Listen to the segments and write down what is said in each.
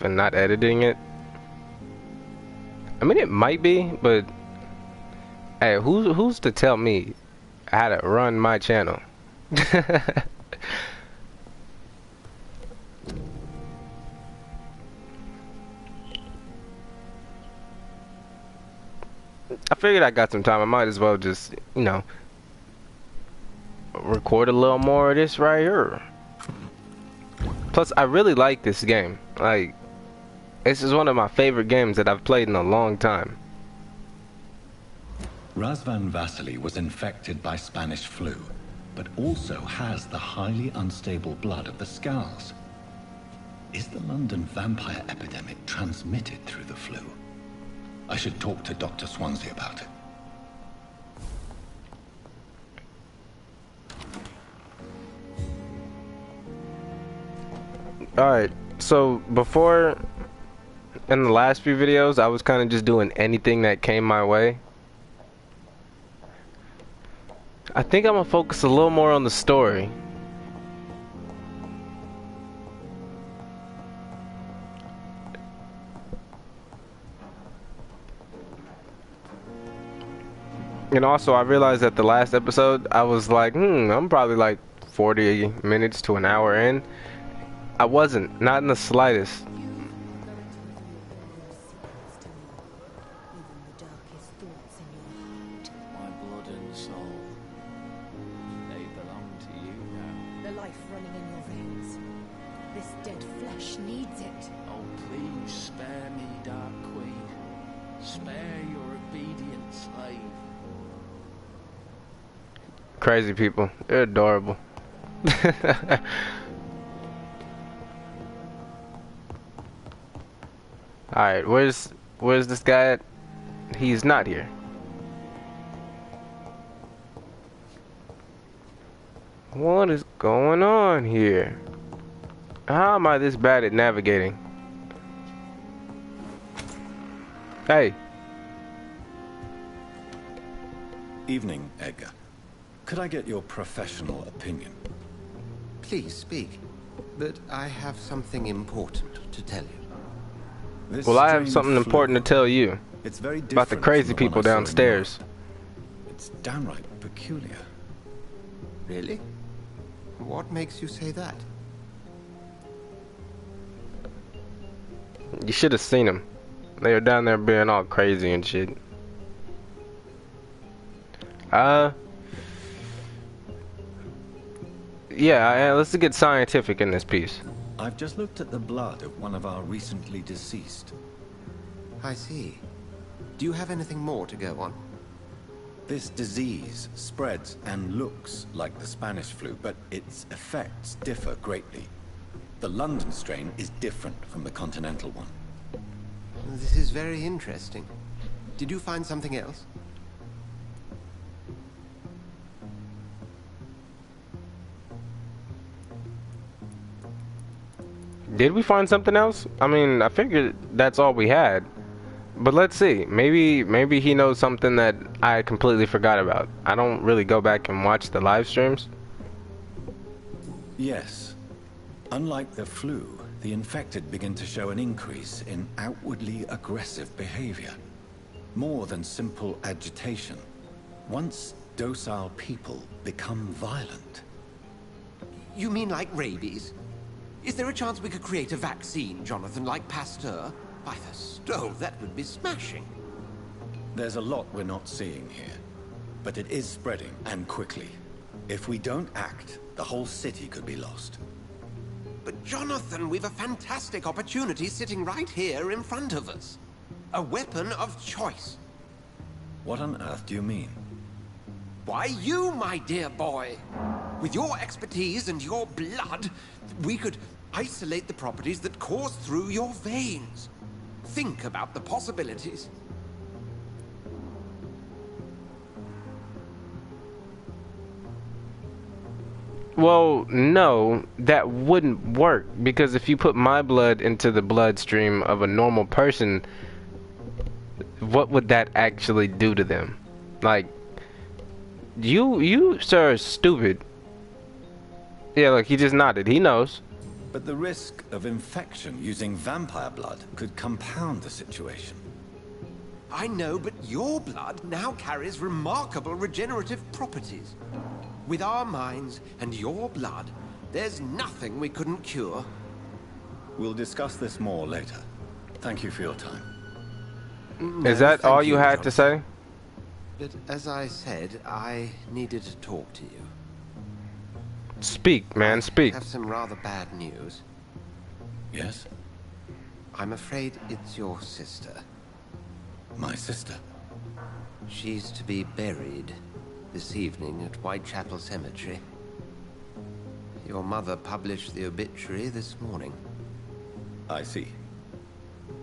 and not editing it. I mean, it might be, but hey, who's to tell me how to run my channel? I figured I got some time. I might as well just, you know, record a little more of this right here. Plus, I really like this game. Like, this is one of my favorite games that I've played in a long time. Razvan Vasily was infected by Spanish flu, but also has the highly unstable blood of the Scars. Is the London vampire epidemic transmitted through the flu? I should talk to Dr. Swansea about it. Alright, so before, in the last few videos, I was kind of just doing anything that came my way. I think I'm gonna focus a little more on the story. And also, I realized that the last episode, I was like, I'm probably like 40 minutes to an hour in. I wasn't, not in the slightest. My blood and soul, they belong to you now. The life running in your veins. This dead flesh needs it. Oh, please spare me, Dark Queen. Spare your obedient slave. Crazy people, they're adorable. Alright, where's this guy at? He's not here. What is going on here? How am I this bad at navigating? Hey. Evening, Edgar. Could I get your professional opinion? Please speak, but I have something important to tell you. This Well, I have strain something of flu, important to tell you it's very about the different crazy from the people one I saw in downstairs. Europe. It's downright peculiar. Really? What makes you say that? You should have seen them. They were down there being all crazy and shit. Yeah, let's get scientific in this piece. I've just looked at the blood of one of our recently deceased. I see. Do you have anything more to go on? This disease spreads and looks like the Spanish flu, but its effects differ greatly. The London strain is different from the continental one. This is very interesting. Did you find something else? Did we find something else? I mean, I figured that's all we had. But let's see. Maybe he knows something that I completely forgot about. I don't really go back and watch the live streams. Yes. Unlike the flu, the infected begin to show an increase in outwardly aggressive behavior. More than simple agitation. Once docile people become violent. You mean like rabies? Is there a chance we could create a vaccine, Jonathan, like Pasteur? By the stove, that would be smashing. There's a lot we're not seeing here. But it is spreading, and quickly. If we don't act, the whole city could be lost. But Jonathan, we've a fantastic opportunity sitting right here in front of us. A weapon of choice. What on earth do you mean? Why, you, my dear boy. With your expertise and your blood, we could isolate the properties that course through your veins. Think about the possibilities. Well, no, that wouldn't work, because if you put my blood into the bloodstream of a normal person, what would that actually do to them? Like, you sir, are stupid. Yeah, look, he just nodded. He knows. But the risk of infection using vampire blood could compound the situation. I know, but your blood now carries remarkable regenerative properties. With our minds and your blood, there's nothing we couldn't cure. We'll discuss this more later. Thank you for your time. Is that all you had to Jonathan. say? But as I said, I needed to talk to you. Speak, man, I speak. have some rather bad news. Yes? I'm afraid it's your sister. My sister? She's to be buried this evening at Whitechapel Cemetery. Your mother published the obituary this morning. I see.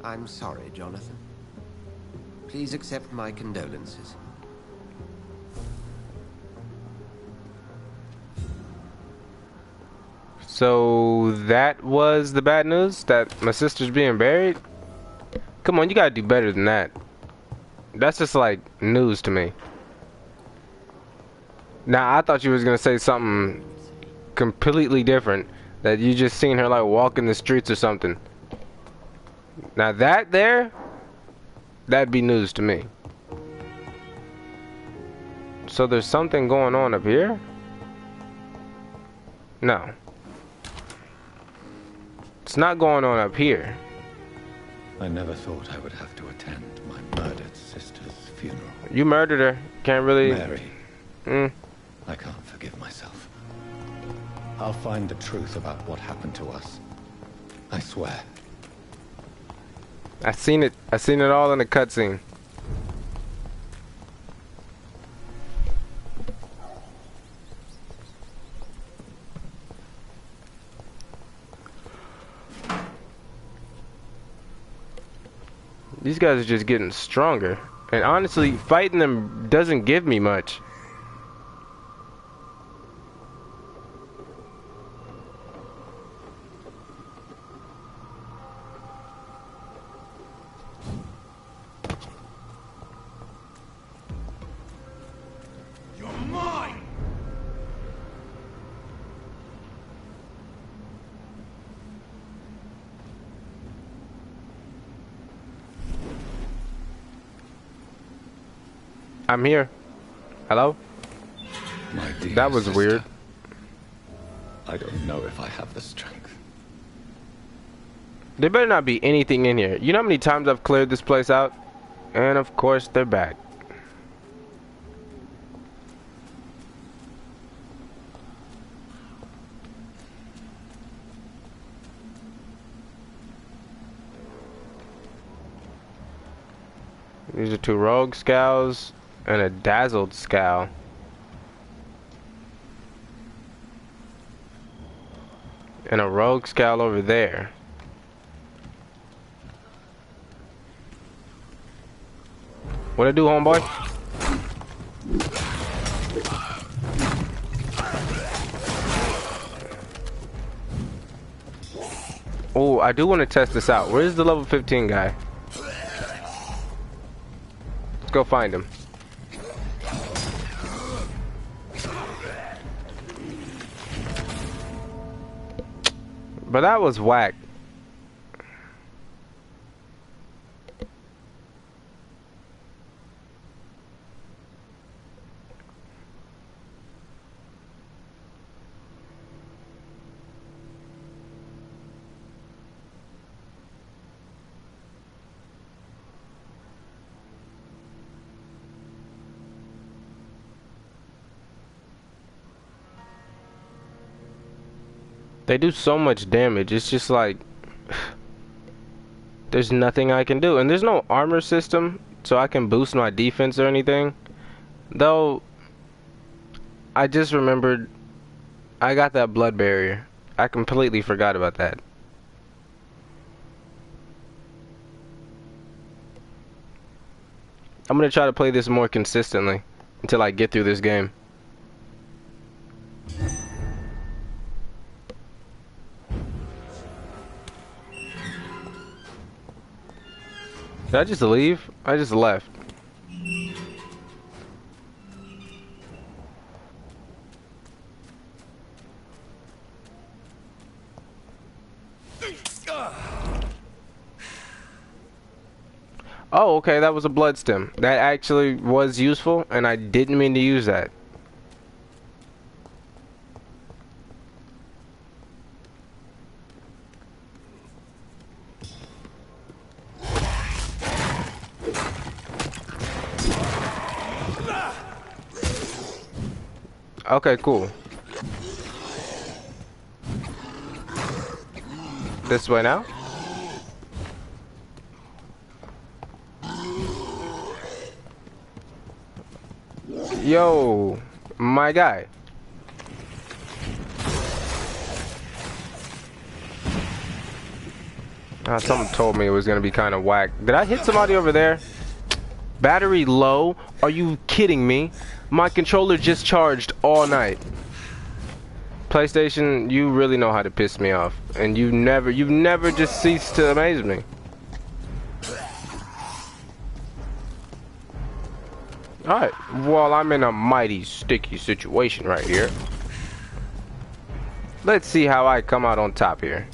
I'm sorry, Jonathan. Please accept my condolences. So that was the bad news? That my sister's being buried? Come on, you gotta do better than that. That's just like news to me. Now, I thought you was gonna say something completely different. That you just seen her like walking the streets or something. Now that there, that'd be news to me. So there's something going on up here? No. It's not going on up here. I never thought I would have to attend my murdered sister's funeral. You murdered her. Can't really... Mary. I can't forgive myself. I'll find the truth about what happened to us. I swear. I seen it all in the cutscene. These guys are just getting stronger. And honestly, fighting them doesn't give me much. You're mine! I'm here. Hello? My dear That was sister, weird. I don't know if I have the strength. There better not be anything in here. You know how many times I've cleared this place out? And of course, they're back. These are two rogue scows and a dazzled scow. And a rogue scowl over there. What I do, homeboy? Oh, I do want to test this out. Where's the level 15 guy? Let's go find him. But that was whack. They do so much damage. It's just like there's nothing I can do. And there's no armor system so I can boost my defense or anything. Though I just remembered I got that blood barrier. I completely forgot about that. I'm gonna try to play this more consistently until I get through this game. Did I just leave? I just left. Oh, okay, that was a blood stem. That actually was useful, and I didn't mean to use that. Okay, cool. This way now? Yo, my guy. Someone told me it was gonna be kind of whack. Did I hit somebody over there? Battery low? Are you kidding me? My controller just charged all night. PlayStation, you really know how to piss me off, and you've never just ceased to amaze me. Alright, well, I'm in a mighty sticky situation right here. Let's see how I come out on top here.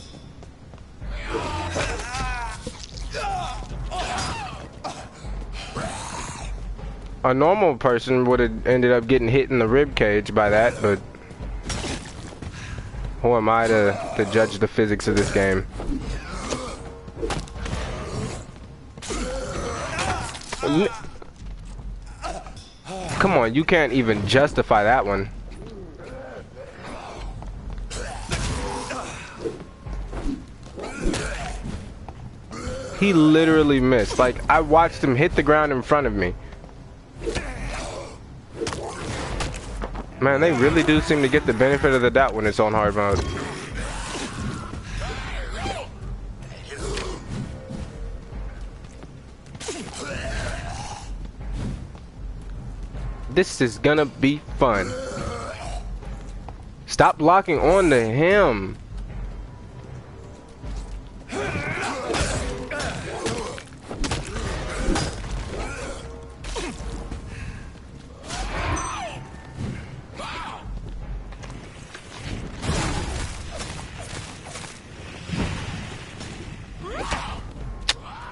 A normal person would have ended up getting hit in the rib cage by that, but who am I to judge the physics of this game? Come on, you can't even justify that one. He literally missed. Like, I watched him hit the ground in front of me. Man, they really do seem to get the benefit of the doubt when it's on hard mode. This is gonna be fun. Stop locking on to him.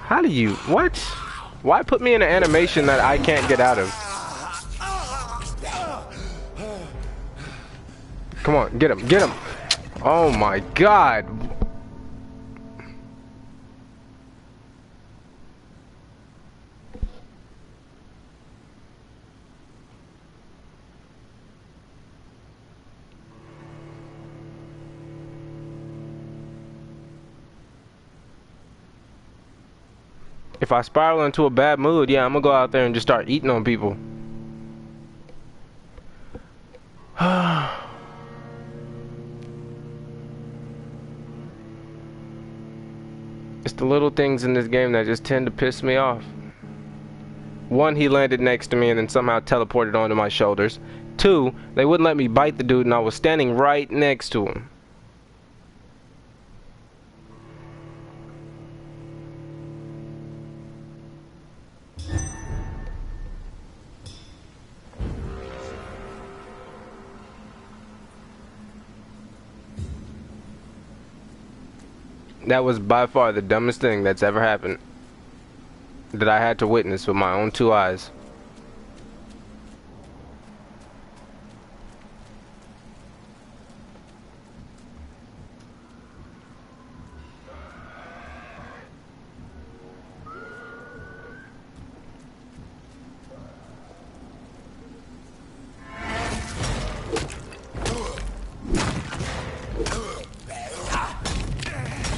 How do you, what? Why put me in an animation that I can't get out of? Come on, get him, get him. Oh my God. If I spiral into a bad mood, yeah, I'm gonna go out there and just start eating on people. It's the little things in this game that just tend to piss me off. One, he landed next to me and then somehow teleported onto my shoulders. Two, they wouldn't let me bite the dude and I was standing right next to him. That was by far the dumbest thing that's ever happened that I had to witness with my own two eyes.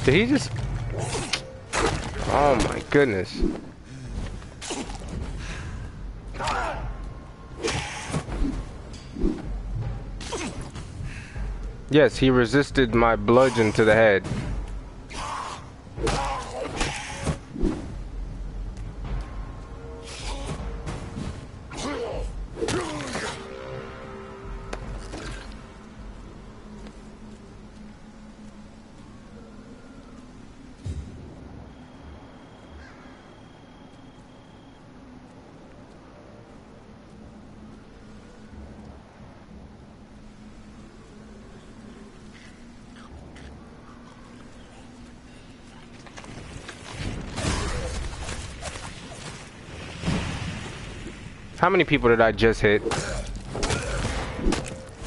Did he just... Oh my goodness. Yes, he resisted my bludgeon to the head. How many people did I just hit?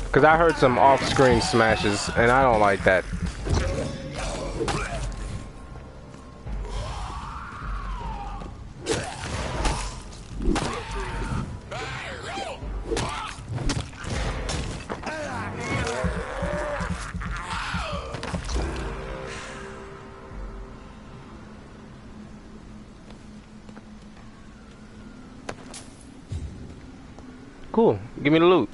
Because I heard some off-screen smashes, and I don't like that. Cool. Give me the loot.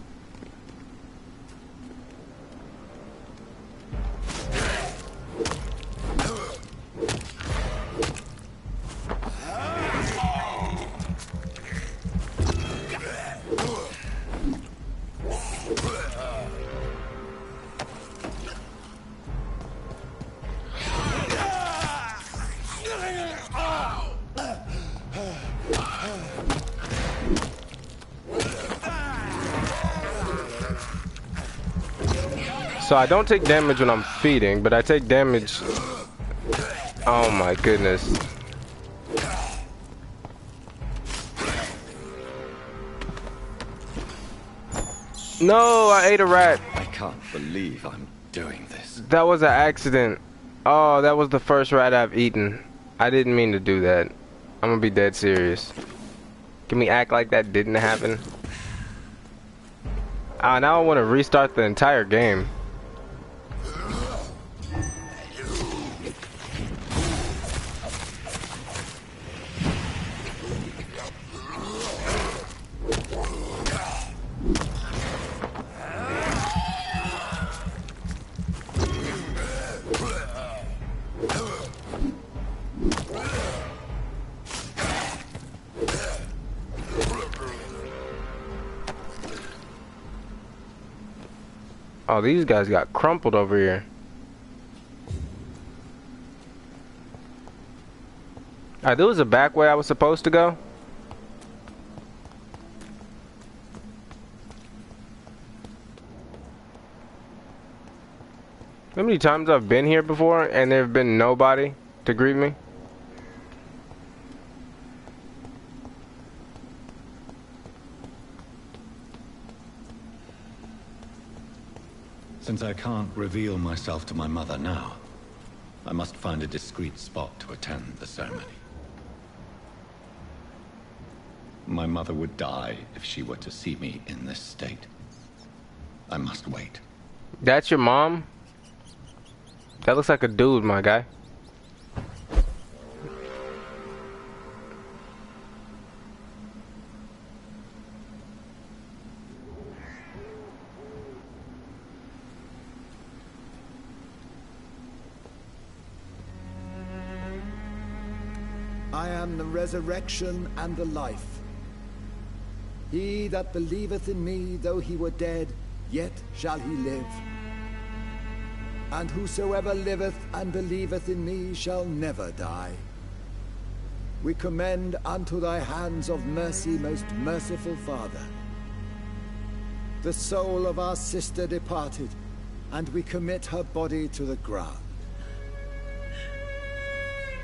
So I don't take damage when I'm feeding, but I take damage. Oh my goodness. No, I ate a rat. I can't believe I'm doing this. That was an accident. Oh, that was the first rat I've eaten. I didn't mean to do that. I'm gonna be dead serious. Can we act like that didn't happen? Now I want to restart the entire game. Oh, these guys got crumpled over here. Alright, there was a back way I was supposed to go. How many times I've been here before and there've been nobody to greet me? Since I can't reveal myself to my mother now, I must find a discreet spot to attend the ceremony. My mother would die if she were to see me in this state. I must wait. That's your mom? That looks like a dude, my guy. I am the resurrection and the life. He that believeth in me, though he were dead, yet shall he live. And whosoever liveth and believeth in me shall never die. We commend unto thy hands of mercy, most merciful Father, the soul of our sister departed, and we commit her body to the ground.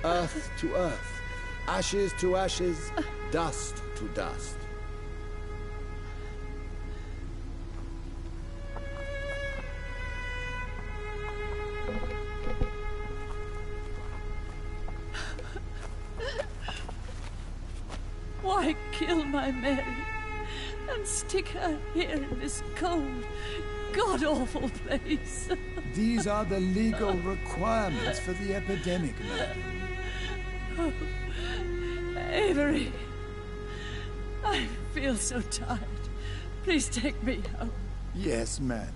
Earth to earth, ashes to ashes, dust to dust. Why kill my Mary and stick her here in this cold, god-awful place? These are the legal requirements for the epidemic, madam. Oh, Avery, I feel so tired. Please take me home. Yes, madam.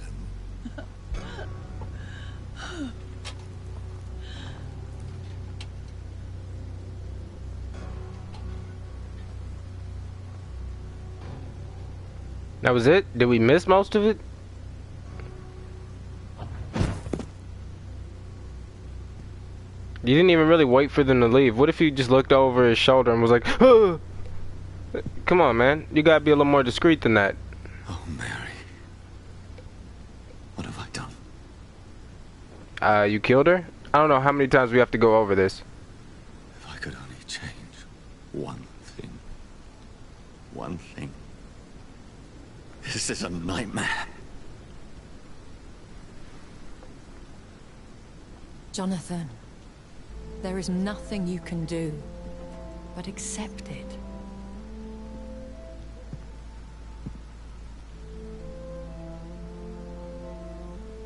That was it? Did we miss most of it? You didn't even really wait for them to leave. What if he just looked over his shoulder and was like, "Ah!" Come on, man. You gotta be a little more discreet than that. Oh, Mary. What have I done? You killed her? I don't know how many times we have to go over this. If I could only change one thing. One thing. This is a nightmare. Jonathan, there is nothing you can do but accept it.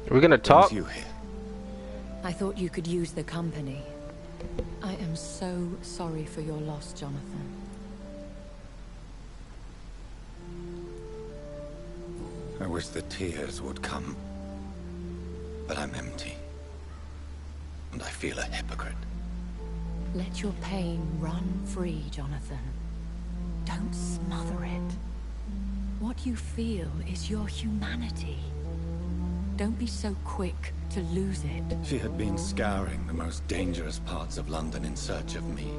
Are we gonna talk? You here? I thought you could use the company. I am so sorry for your loss, Jonathan. I wish the tears would come. But I'm empty. And I feel a hypocrite. Let your pain run free, Jonathan. Don't smother it. What you feel is your humanity. Don't be so quick to lose it. She had been scouring the most dangerous parts of London in search of me.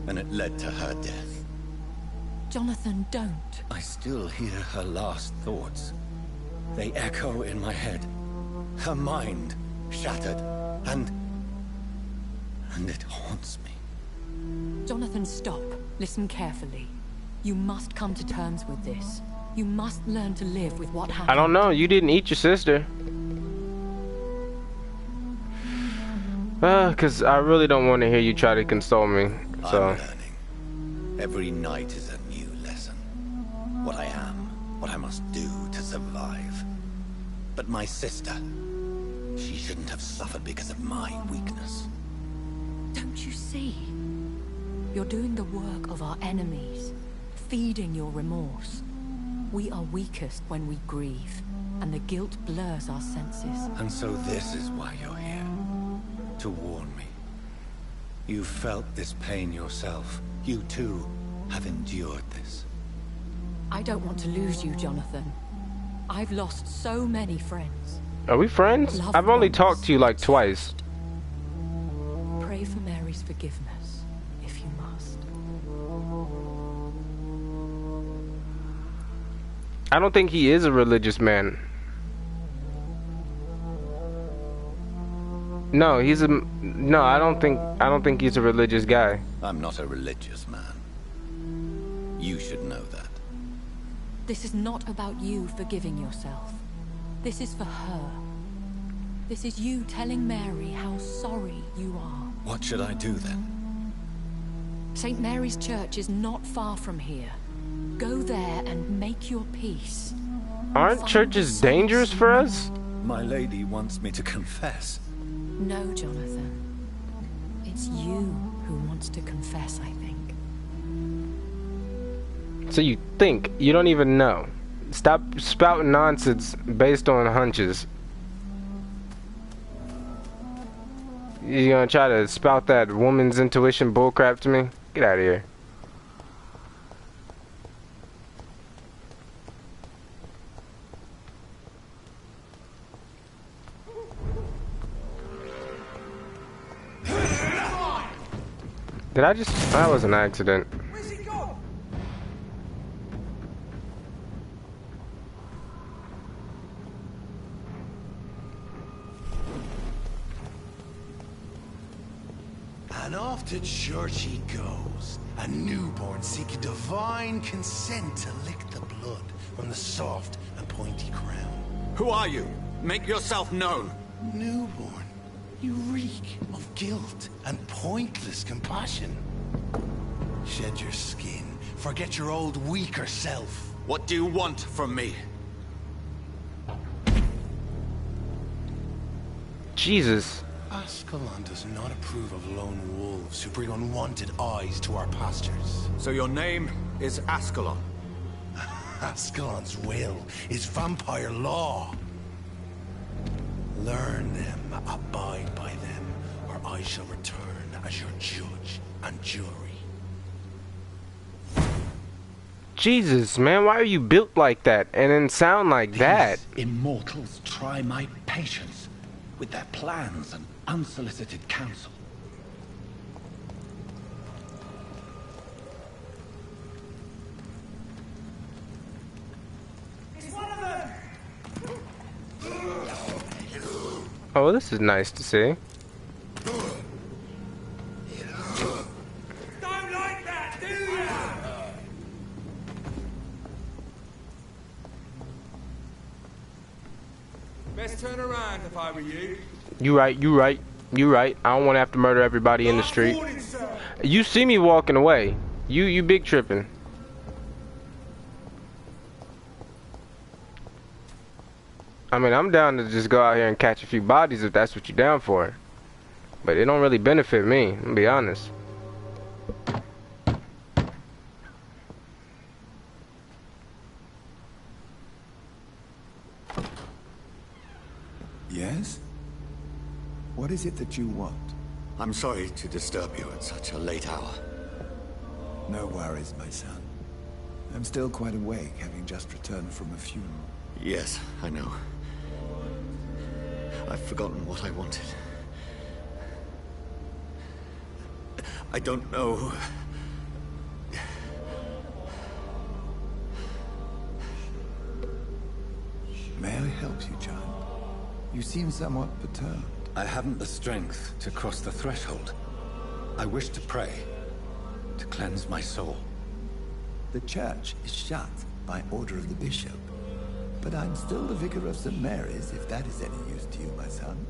And it led to her death. Jonathan, don't. I still hear her last thoughts. They echo in my head. Her mind shattered, and it haunts me. Jonathan, stop. Listen carefully. You must come to terms with this. You must learn to live with what happened. I don't know. You didn't eat your sister. Cause I really don't want to hear you try to console me. So. I'm learning. Every night is a new lesson. What I am, what I must do to survive. But my sister, she shouldn't have suffered because of my weakness. Don't you see? You're doing the work of our enemies, feeding your remorse. We are weakest when we grieve, and the guilt blurs our senses. And so this is why you're here. To warn me. You felt this pain yourself. You too have endured this. I don't want to lose you, Jonathan. I've lost so many friends. Are we friends? Loved I've only ones. talked to you like twice. Pray for Mary's forgiveness, if you must. I don't think he is a religious man. No, I don't think he's a religious guy. I'm not a religious man. You should know that. This is not about you forgiving yourself. This is for her. This is you telling Mary how sorry you are. What should I do then? St. Mary's Church is not far from here. Go there and make your peace. Aren't Find churches the dangerous solace for you us? My lady wants me to confess. No, Jonathan. It's you who wants to confess, I think. So you think, you don't even know. Stop spouting nonsense based on hunches. You gonna try to spout that woman's intuition bullcrap to me? Get out of here. Did I just... That was an accident. Where's he gone? And off to church he goes, a newborn seeking divine consent to lick the blood from the soft and pointy crown. Who are you? Make yourself known. Newborn, you reek of guilt and pointless compassion. Shed your skin, forget your old weaker self. What do you want from me? Jesus. Ascalon does not approve of lone wolves who bring unwanted eyes to our pastures. So your name is Ascalon. Ascalon's will is vampire law. Learn them, abide by them, or I shall return as your judge and jury. Jesus, man, why are you built like that and then sound like that? These immortals try my patience with their plans and unsolicited counsel. It's one of them! Oh, this is nice to see. Don't like that, do ya? Best turn around if I were you. You right, you right, you right. I don't want to have to murder everybody in the street. You see me walking away. You big tripping. I mean, I'm down to just go out here and catch a few bodies if that's what you're down for. But it don't really benefit me, I'm gonna be honest. Yes? What is it that you want? I'm sorry to disturb you at such a late hour. No worries, my son. I'm still quite awake, having just returned from a funeral. Yes, I know. I've forgotten what I wanted. I don't know. May I help you, child? You seem somewhat perturbed. I haven't the strength to cross the threshold. I wish to pray, to cleanse my soul. The church is shut by order of the bishop. But I'm still the vicar of St. Mary's, if that is any use to you, my son.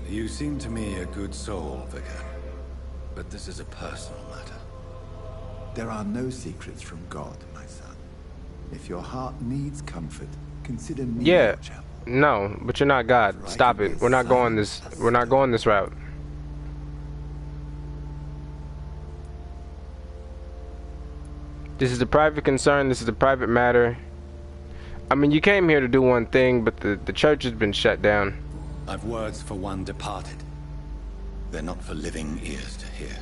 You seem to me a good soul, Vicar. But this is a personal matter. There are no secrets from God, my son. If your heart needs comfort, consider me your chapel. No, but you're not God. Stop it. We're not going this route. This is a private concern. This is a private matter. I mean, you came here to do one thing, but the church has been shut down. I've words for one departed. They're not for living ears to hear.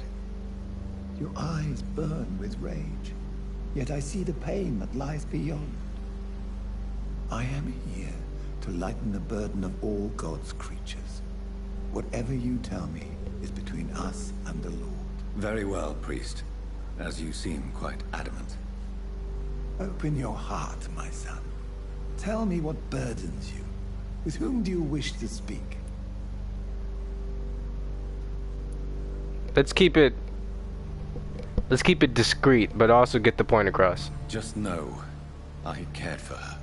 Your eyes burn with rage, yet I see the pain that lies beyond. I am here to lighten the burden of all God's creatures. Whatever you tell me is between us and the Lord. Very well, priest. As you seem quite adamant. Open your heart, my son. Tell me what burdens you. With whom do you wish to speak? Let's keep it discreet, but also get the point across. Just know, I cared for her.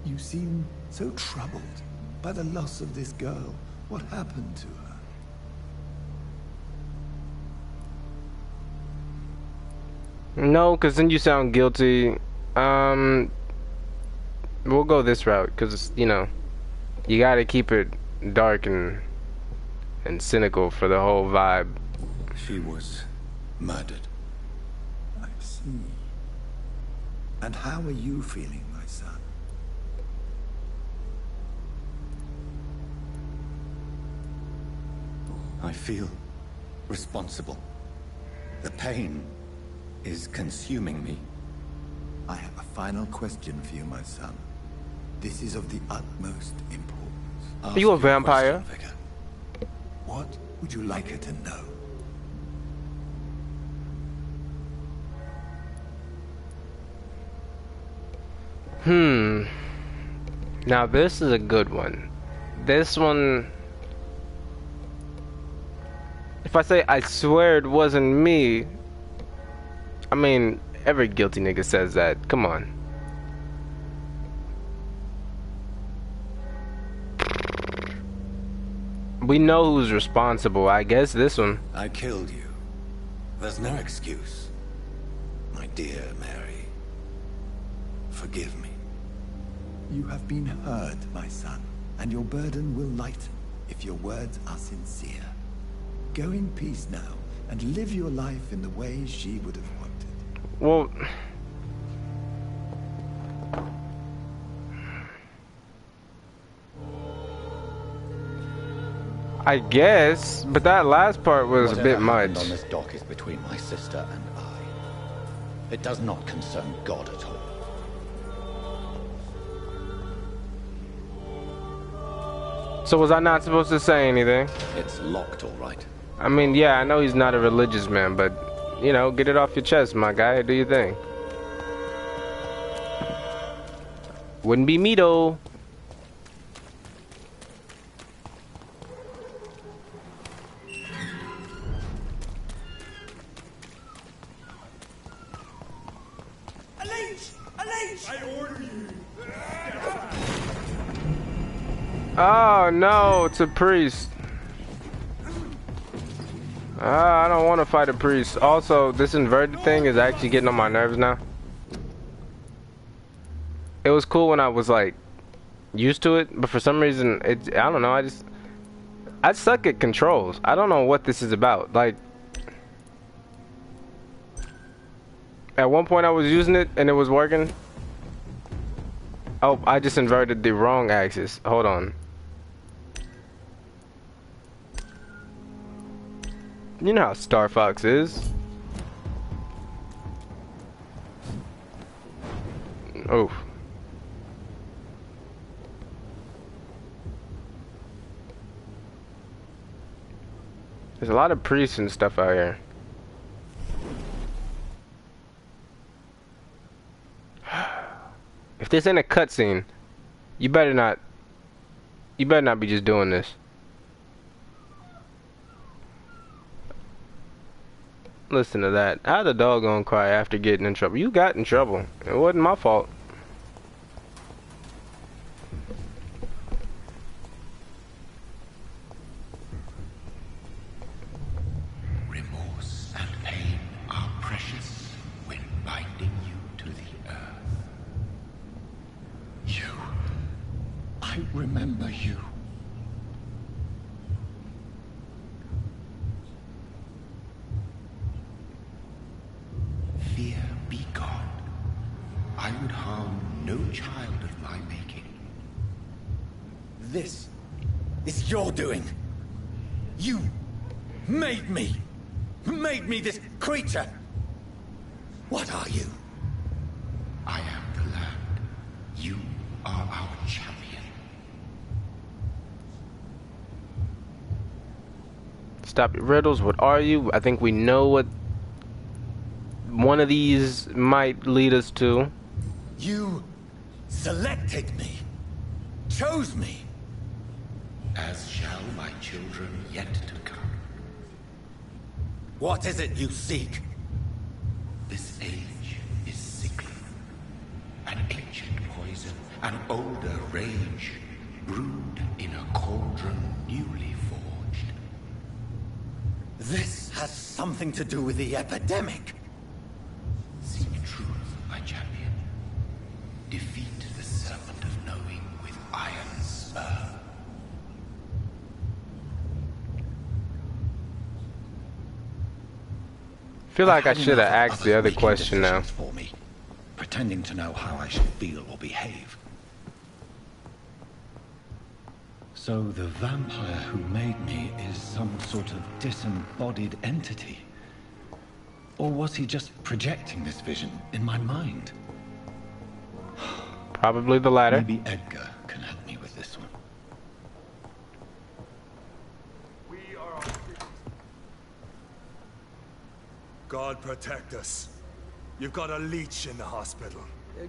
You seem so troubled by the loss of this girl. What happened to her? No, because then you sound guilty. We'll go this route, because, you know, you gotta keep it dark and cynical for the whole vibe. She was murdered. I see. And how are you feeling, my son? I feel responsible. The pain is consuming me. I have a final question for you, my son. This is of the utmost importance. Are you a vampire? Question, What would you like her to know? Now this is a good one. This one, if I say I swear it wasn't me, I mean, every guilty nigga says that. Come on. We know who's responsible. I guess this one. I killed you. There's no excuse. My dear Mary, forgive me. You have been heard, my son, and your burden will lighten if your words are sincere. Go in peace now, and live your life in the way she would have wanted. Well, I guess, but that last part was a bit much. Whatever happened on this dock is between my sister and I. It does not concern God at all. So was I not supposed to say anything? It's locked, all right. I mean, yeah, I know he's not a religious man, but, you know, get it off your chest, my guy. Do your thing. Wouldn't be me, though. Oh no, it's a priest. I don't want to fight a priest. Also, this inverted thing is actually getting on my nerves now. It was cool when I was like used to it, but for some reason I don't know, I suck at controls. I don't know what this is about. Like at one point I was using it and it was working. Oh, I just inverted the wrong axis. Hold on. You know how Star Fox is. Oh. There's a lot of priests and stuff out here. If this ain't a cutscene, you better not be just doing this. Listen to that. How'd the dog gonna cry after getting in trouble? You got in trouble. It wasn't my fault. Remorse and pain are precious when binding you to the earth. You. I remember you. Fear be gone. I would harm no child of my making. This is your doing. You made me this creature. What are you? I am the land. You are our champion. Stop your riddles. What are you? I think we know what one of these might lead us to. You selected me. Chose me. As shall my children yet to come. What is it you seek? This age is sickly. An ancient poison, an older rage, brewed in a cauldron newly forged. This has something to do with the epidemic. Seek truth, my champion. Defeat the serpent of knowing with iron spur. I feel like I should have asked the other question now. For me, pretending to know how I should feel or behave. So the vampire who made me is some sort of disembodied entity? Or was he just projecting this vision in my mind? Probably the latter. Maybe Edgar can help me with this one. God protect us. You've got a leech in the hospital.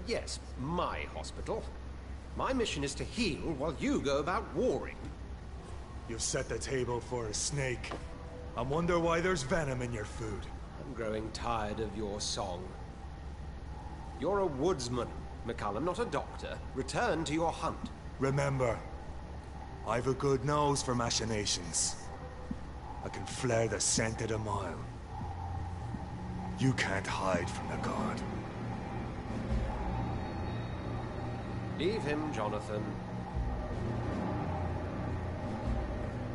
Yes, my hospital. My mission is to heal while you go about warring. You've set the table for a snake. I wonder why there's venom in your food. I'm growing tired of your song. You're a woodsman, McCullum, not a doctor. Return to your hunt. Remember, I've a good nose for machinations. I can flare the scent at a mile. You can't hide from the god. Leave him, Jonathan.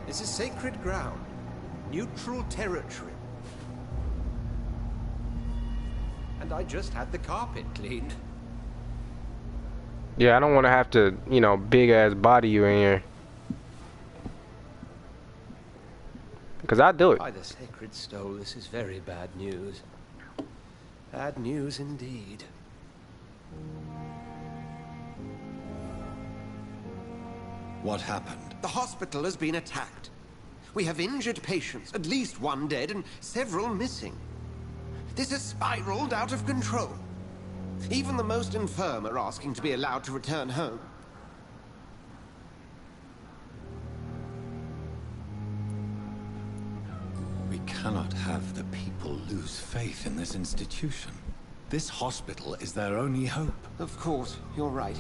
This is sacred ground. Neutral territory. And I just had the carpet cleaned. Yeah, I don't want to have to, you know, big ass body you in here. Because I do it. By the sacred stole, this is very bad news. Bad news indeed. What happened? The hospital has been attacked. We have injured patients, at least one dead and several missing. This has spiraled out of control. Even the most infirm are asking to be allowed to return home. We cannot have the people lose faith in this institution. This hospital is their only hope. Of course, you're right.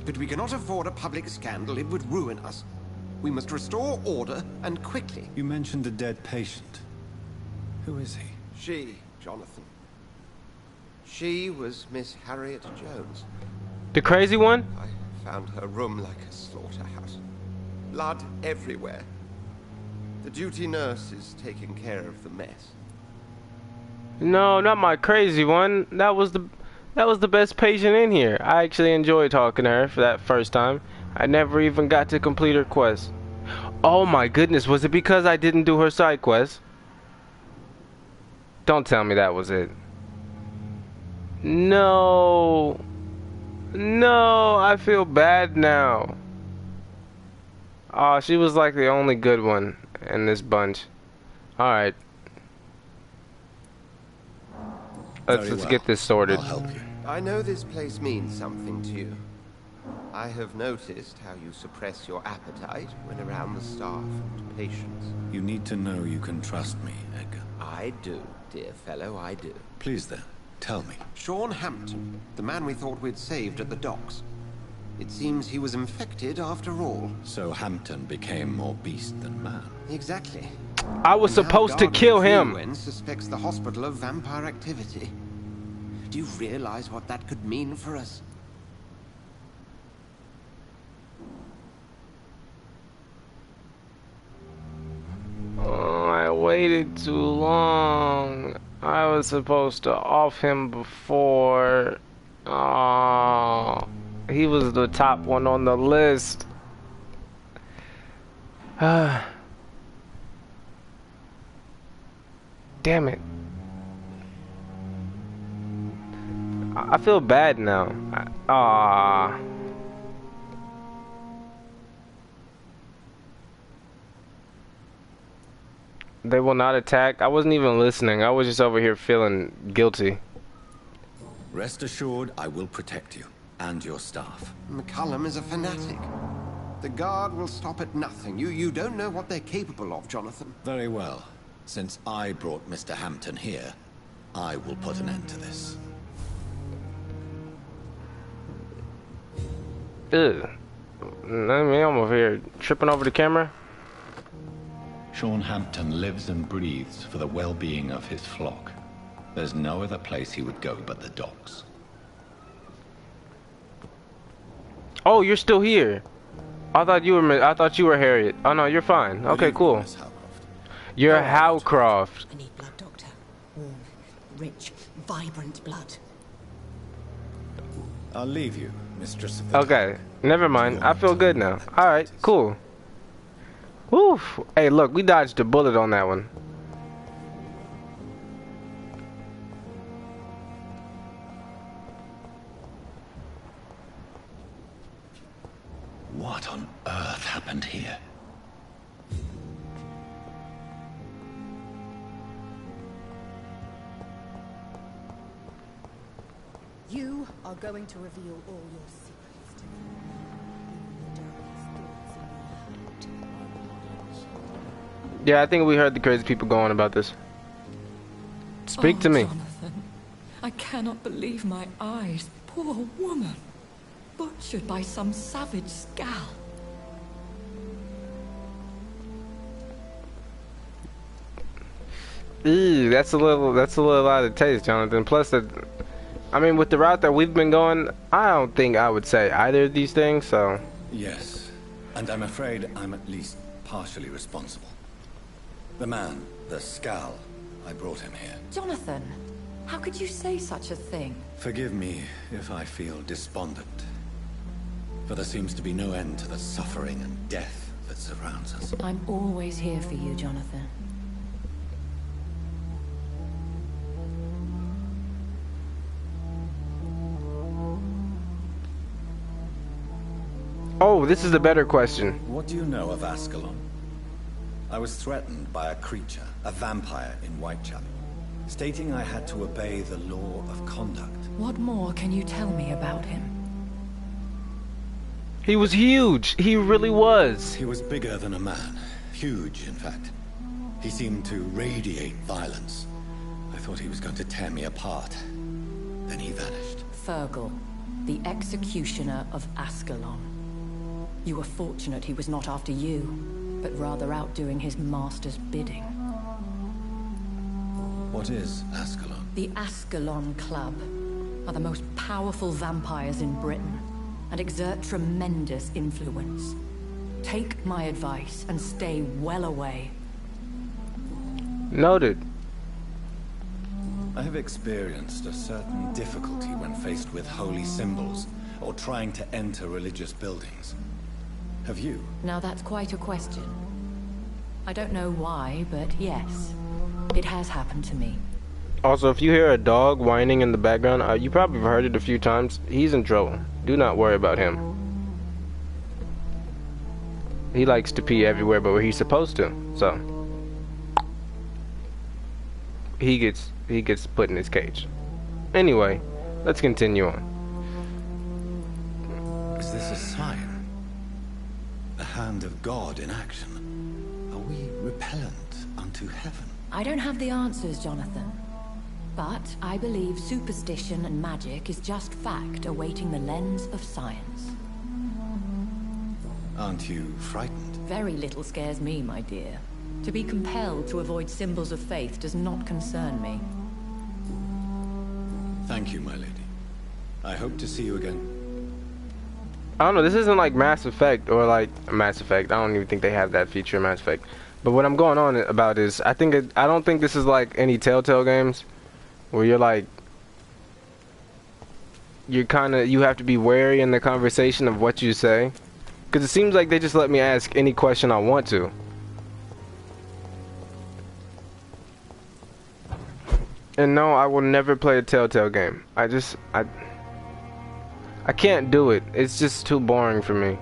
but we cannot afford a public scandal. It would ruin us. We must restore order, and quickly. You mentioned a dead patient. Who is he? She, Jonathan. She was Miss Harriet Jones. The crazy one? I found her room like a slaughterhouse. Blood everywhere. The duty nurse is taking care of the mess. No, not my crazy one. That was the best patient in here. I actually enjoyed talking to her for that first time. I never even got to complete her quest. Oh my goodness, was it because I didn't do her side quest? Don't tell me that was it. No. No, I feel bad now. Oh, she was like the only good one in this bunch. Alright. Let's get this sorted. I'll help you. I know this place means something to you. I have noticed how you suppress your appetite when around the staff and patients. You need to know you can trust me, Edgar. I do, dear fellow, I do. Please then, tell me. Sean Hampton, the man we thought we'd saved at the docks. It seems he was infected after all. So Hampton became more beast than man. Exactly. I was supposed to kill him. Guardian suspects the hospital of vampire activity. Do you realize what that could mean for us? Oh, I waited too long. I was supposed to off him before. Oh, he was the top one on the list. Damn it. I feel bad now. They will not attack. I wasn't even listening. I was just over here feeling guilty. Rest assured, I will protect you and your staff. McCullum is a fanatic. The guard will stop at nothing. You don't know what they're capable of, Jonathan. Very well. Since I brought Mr. Hampton here, I will put an end to this. Ugh. I'm over here tripping over the camera. Sean Hampton lives and breathes for the well-being of his flock. There's no other place he would go but the docks. Oh, you're still here. I thought you were Harriet. Oh no, you're fine. Okay, cool. You're Howcroft. I need blood, Doctor. Warm, rich, vibrant blood. I'll leave you, Mistress of the Okay, never mind. I feel good now. Alright, cool. Woo! Hey, look, we dodged a bullet on that one. What on earth happened here? You are going to reveal all your secrets to me. Even the darkest thoughts in your heart. Yeah, I think we heard the crazy people going about this. Speak to me. Jonathan, I cannot believe my eyes. Poor woman. Butchered by some savage scowl. Ew, that's a little out of taste, Jonathan. Plus, I mean, with the route that we've been going, I don't think I would say either of these things. So. Yes, and I'm afraid I'm at least partially responsible. The man, the scowl, I brought him here. Jonathan, how could you say such a thing? Forgive me if I feel despondent. For there seems to be no end to the suffering and death that surrounds us. I'm always here for you, Jonathan. Oh, this is a better question. What do you know of Ascalon? I was threatened by a creature, a vampire in Whitechapel, stating I had to obey the law of conduct. What more can you tell me about him? He was huge. He really was. He was bigger than a man. Huge, in fact. He seemed to radiate violence. I thought he was going to tear me apart. Then he vanished. Fergal. the executioner of Ascalon. You were fortunate he was not after you, but rather out doing his master's bidding. What is Ascalon? The Ascalon Club are the most powerful vampires in Britain and exert tremendous influence. Take my advice and stay well away. Noted. I have experienced a certain difficulty when faced with holy symbols or trying to enter religious buildings. Have you? Now that's quite a question. I don't know why, but yes, it has happened to me. Also, if you hear a dog whining in the background, you probably have heard it a few times. He's in trouble. Do not worry about him. He likes to pee everywhere but where he's supposed to, so he gets put in his cage. Anyway, let's continue on. Is this a sign? The hand of God in action? Are we repellent unto heaven? I don't have the answers, Jonathan. But I believe superstition and magic is just fact awaiting the lens of science. Aren't you frightened? Very little scares me, my dear. To be compelled to avoid symbols of faith does not concern me. Thank you, my lady. I hope to see you again. I don't know, this isn't like Mass Effect or like Mass Effect. I don't even think they have that feature in Mass Effect. But what I'm going on about is, I don't think this is like any Telltale games where you're like, you have to be wary in the conversation of what you say. Because it seems like they just let me ask any question I want to. And no, I will never play a Telltale game. I can't do it. It's just too boring for me.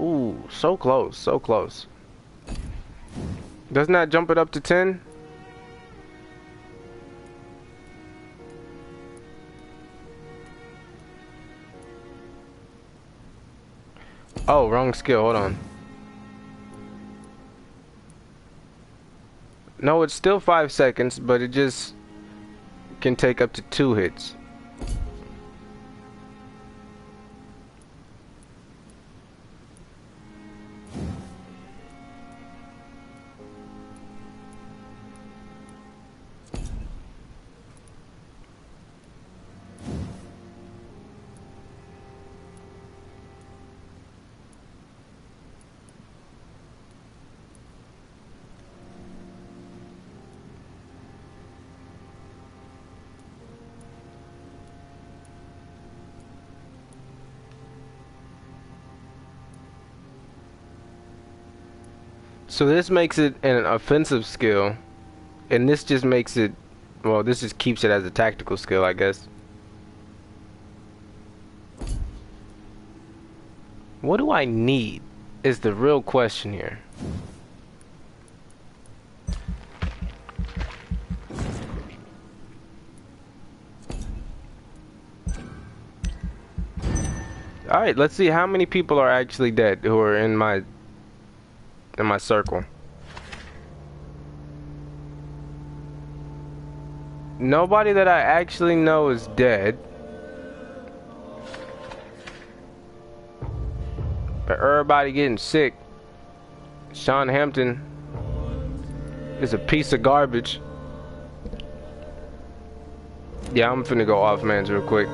Ooh, so close, so close. Doesn't that jump it up to 10? Oh, wrong skill, hold on. No, it's still 5 seconds, but it just can take up to 2 hits. So this makes it an offensive skill, and this just makes it, well, this just keeps it as a tactical skill, I guess. What do I need is the real question here. Alright, let's see how many people are actually dead who are in my circle. Nobody that I actually know is dead. But everybody getting sick. Sean Hampton is a piece of garbage. Yeah, I'm finna go off mans real quick.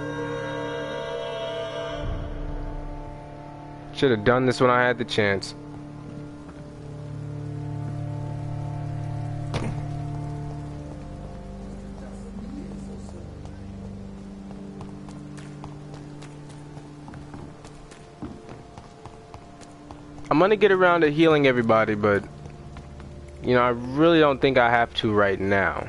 Should have done this when I had the chance. I'm gonna get around to healing everybody, but you know, I really don't think I have to right now.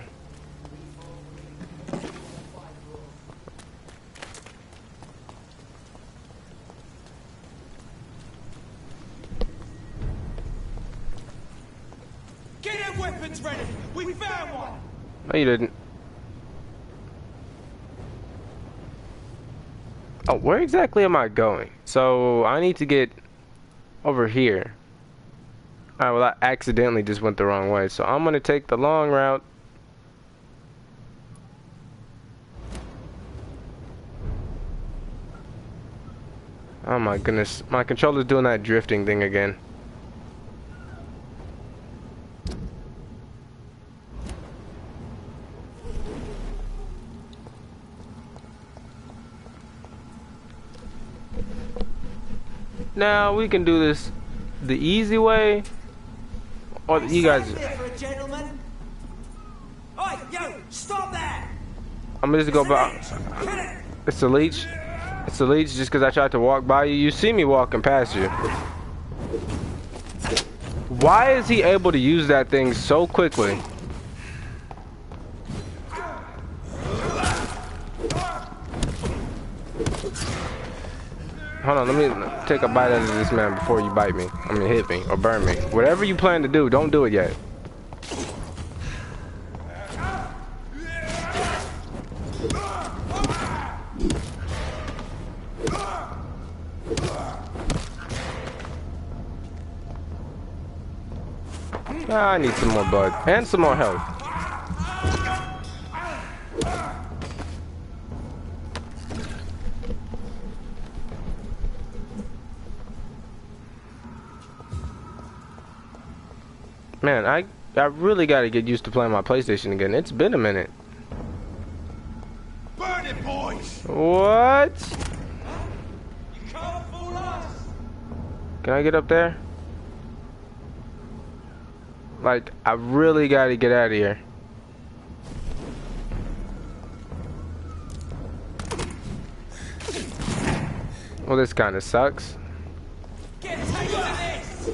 Get their weapons ready! We found one! No, you didn't. Oh, where exactly am I going? So I need to get over here. Alright, well, I accidentally just went the wrong way, so I'm gonna take the long route. Oh my goodness, my controller's doing that drifting thing again. Now we can do this the easy way, or you guys. Oi, you! Stop there! I'm gonna just go by. It's a leech. It's a leech just because I tried to walk by you. You see me walking past you. Why is he able to use that thing so quickly? Hold on, let me take a bite out of this man before you bite me. I mean, hit me or burn me. Whatever you plan to do, don't do it yet. I need some more blood and some more health. Man, I really gotta get used to playing my PlayStation again. It's been a minute. Burn it, boys! What? You can't fool us! Can I get up there? Like, I really gotta get out of here. Well, this kind of sucks. Get a taste of this!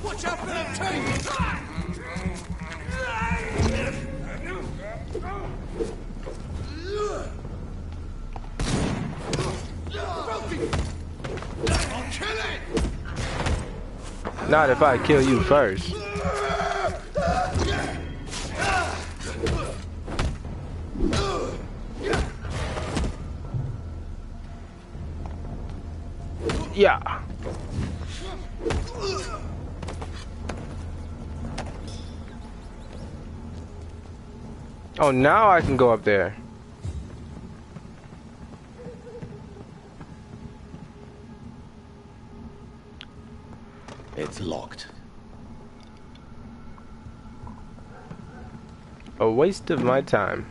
Watch out for the teeth! I'll kill it! Not if I kill you first. Yeah. Oh, now I can go up there. It's locked. A waste of my time.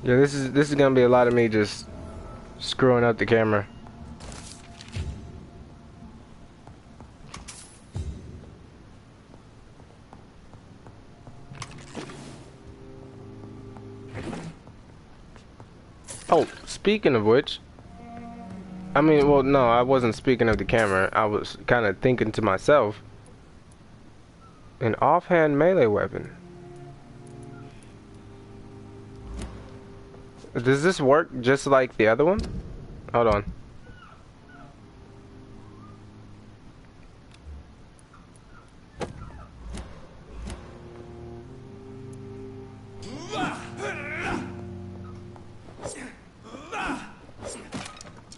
Yeah, this is gonna be a lot of me just screwing up the camera. Oh, speaking of which, I mean, well, no, I wasn't speaking of the camera. I was kind of thinking to myself, an offhand melee weapon. Does this work just like the other one? Hold on.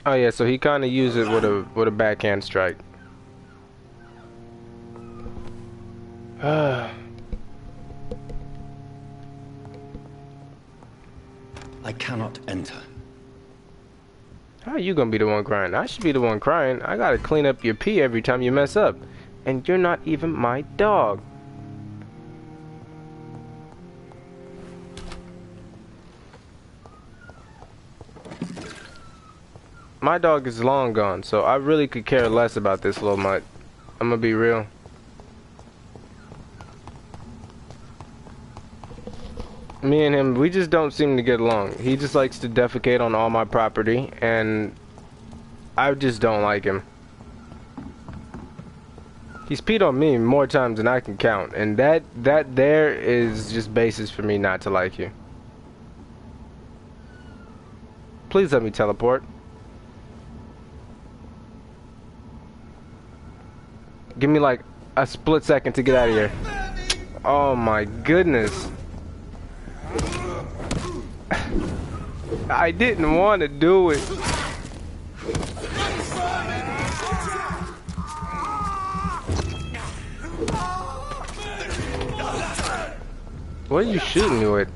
Oh yeah, so he kind of used it with a backhand strike. I cannot enter. How are you gonna be the one crying? I should be the one crying. I gotta clean up your pee every time you mess up. And you're not even my dog. My dog is long gone, so I really could care less about this little mutt. I'm gonna be real. Me and him, we just don't seem to get along. He just likes to defecate on all my property, and I just don't like him. He's peed on me more times than I can count, and that there is just basis for me not to like you. Please let me teleport. Give me like a split second to get out of here. Oh my goodness. I didn't want to do it. What are you shooting me with?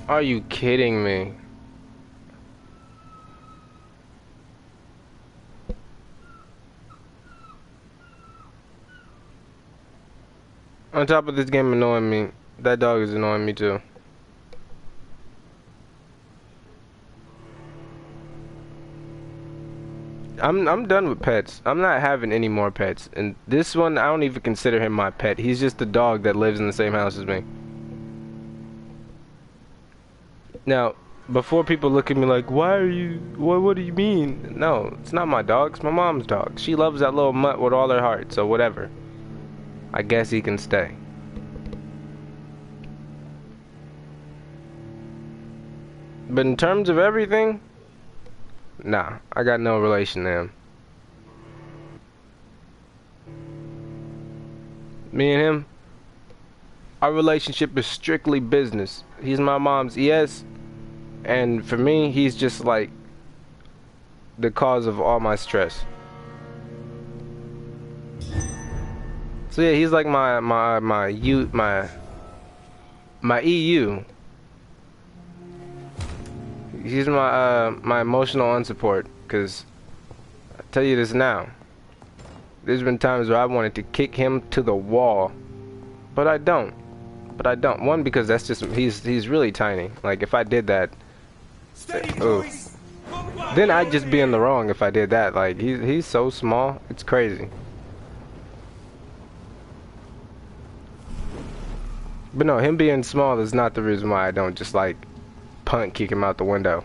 Are you kidding me? On top of this game annoying me, that dog is annoying me too. I'm done with pets. I'm not having any more pets. And this one, I don't even consider him my pet. He's just a dog that lives in the same house as me. Now, before people look at me like, why are you, what do you mean? No, it's not my dog, it's my mom's dog. She loves that little mutt with all her heart, so whatever. I guess he can stay. But in terms of everything, nah, I got no relation to him. Me and him, our relationship is strictly business. He's my mom's ES, and for me, he's just like the cause of all my stress. So yeah, he's like my EU. He's my emotional unsupport. Cause I tell you this now, there's been times where I wanted to kick him to the wall, but I don't. One, because that's just he's really tiny. Like if I did that, oh, then I'd just be in the wrong if I did that. Like he's so small, it's crazy. But no, him being small is not the reason why I don't just like punt kick him out the window.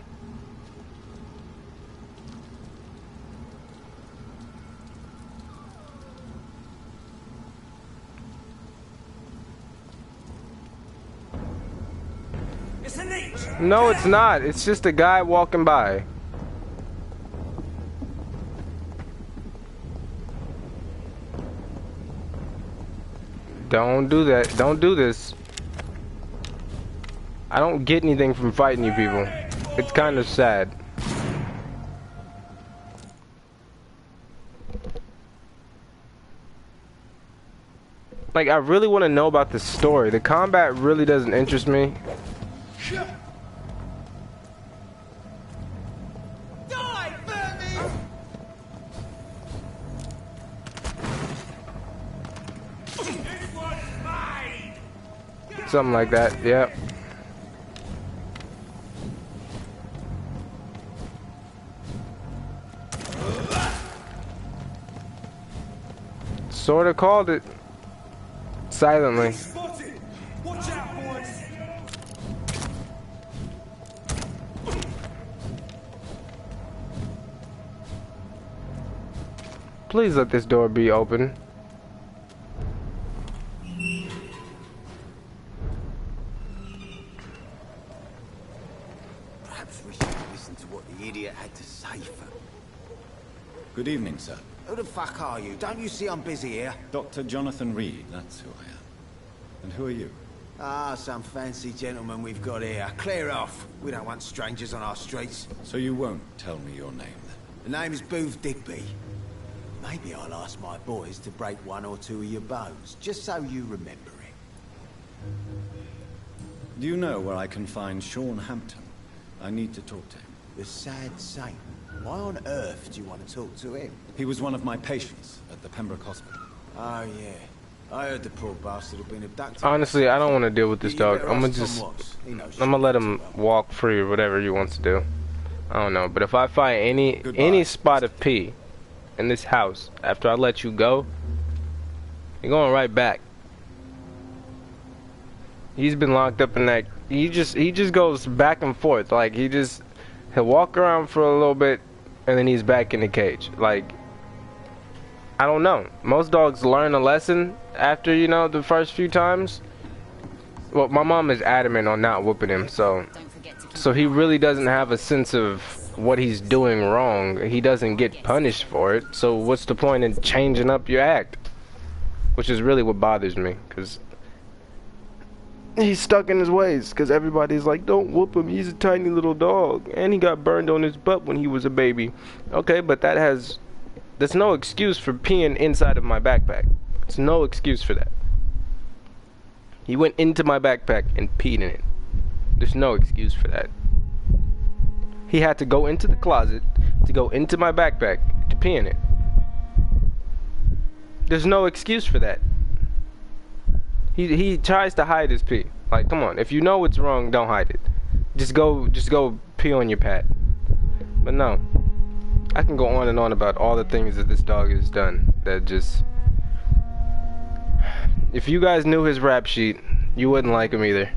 It's a leech. No, it's not. It's just a guy walking by. Don't do that. Don't do this. I don't get anything from fighting you people. It's kind of sad. Like, I really want to know about the story. The combat really doesn't interest me. Something like that, yep. Sorta called it. Silently. Watch out, boys. Please let this door be open. Good evening, sir. Who the fuck are you? Don't you see I'm busy here? Dr. Jonathan Reed, that's who I am. And who are you? Ah, some fancy gentleman we've got here. Clear off. We don't want strangers on our streets. So you won't tell me your name, then? The name is Booth Digby. Maybe I'll ask my boys to break one or two of your bones, just so you remember it. Do you know where I can find Sean Hampton? I need to talk to him. The sad saint. Why on earth do you want to talk to him? He was one of my patients at the Pembroke Hospital. Oh, yeah. I heard the poor bastard had been abducted. Honestly, I don't want to deal with this dog. I'm gonna let him walk free or whatever he wants to do. I don't know, but if I find any spot of pee in this house after I let you go, you're going right back. He's been locked up in that. He just goes back and forth. Like he'll walk around for a little bit, and then he's back in the cage. Like, I don't know. Most dogs learn a lesson after, you know, the first few times. Well, my mom is adamant on not whooping him, so he really doesn't have a sense of what he's doing wrong. He doesn't get punished for it, so what's the point in changing up your act? which is really what bothers me, because he's stuck in his ways, because everybody's like, don't whoop him, he's a tiny little dog, and he got burned on his butt when he was a baby. Okay, but that's no excuse for peeing inside of my backpack. It's no excuse for that. He went into my backpack and peed in it. There's no excuse for that. He had to go into the closet to go into my backpack to pee in it. There's no excuse for that. He tries to hide his pee. Like, come on, if you know what's wrong, don't hide it. Just go pee on your pad. But no, I can go on and on about all the things that this dog has done that just, if you guys knew his rap sheet, you wouldn't like him either.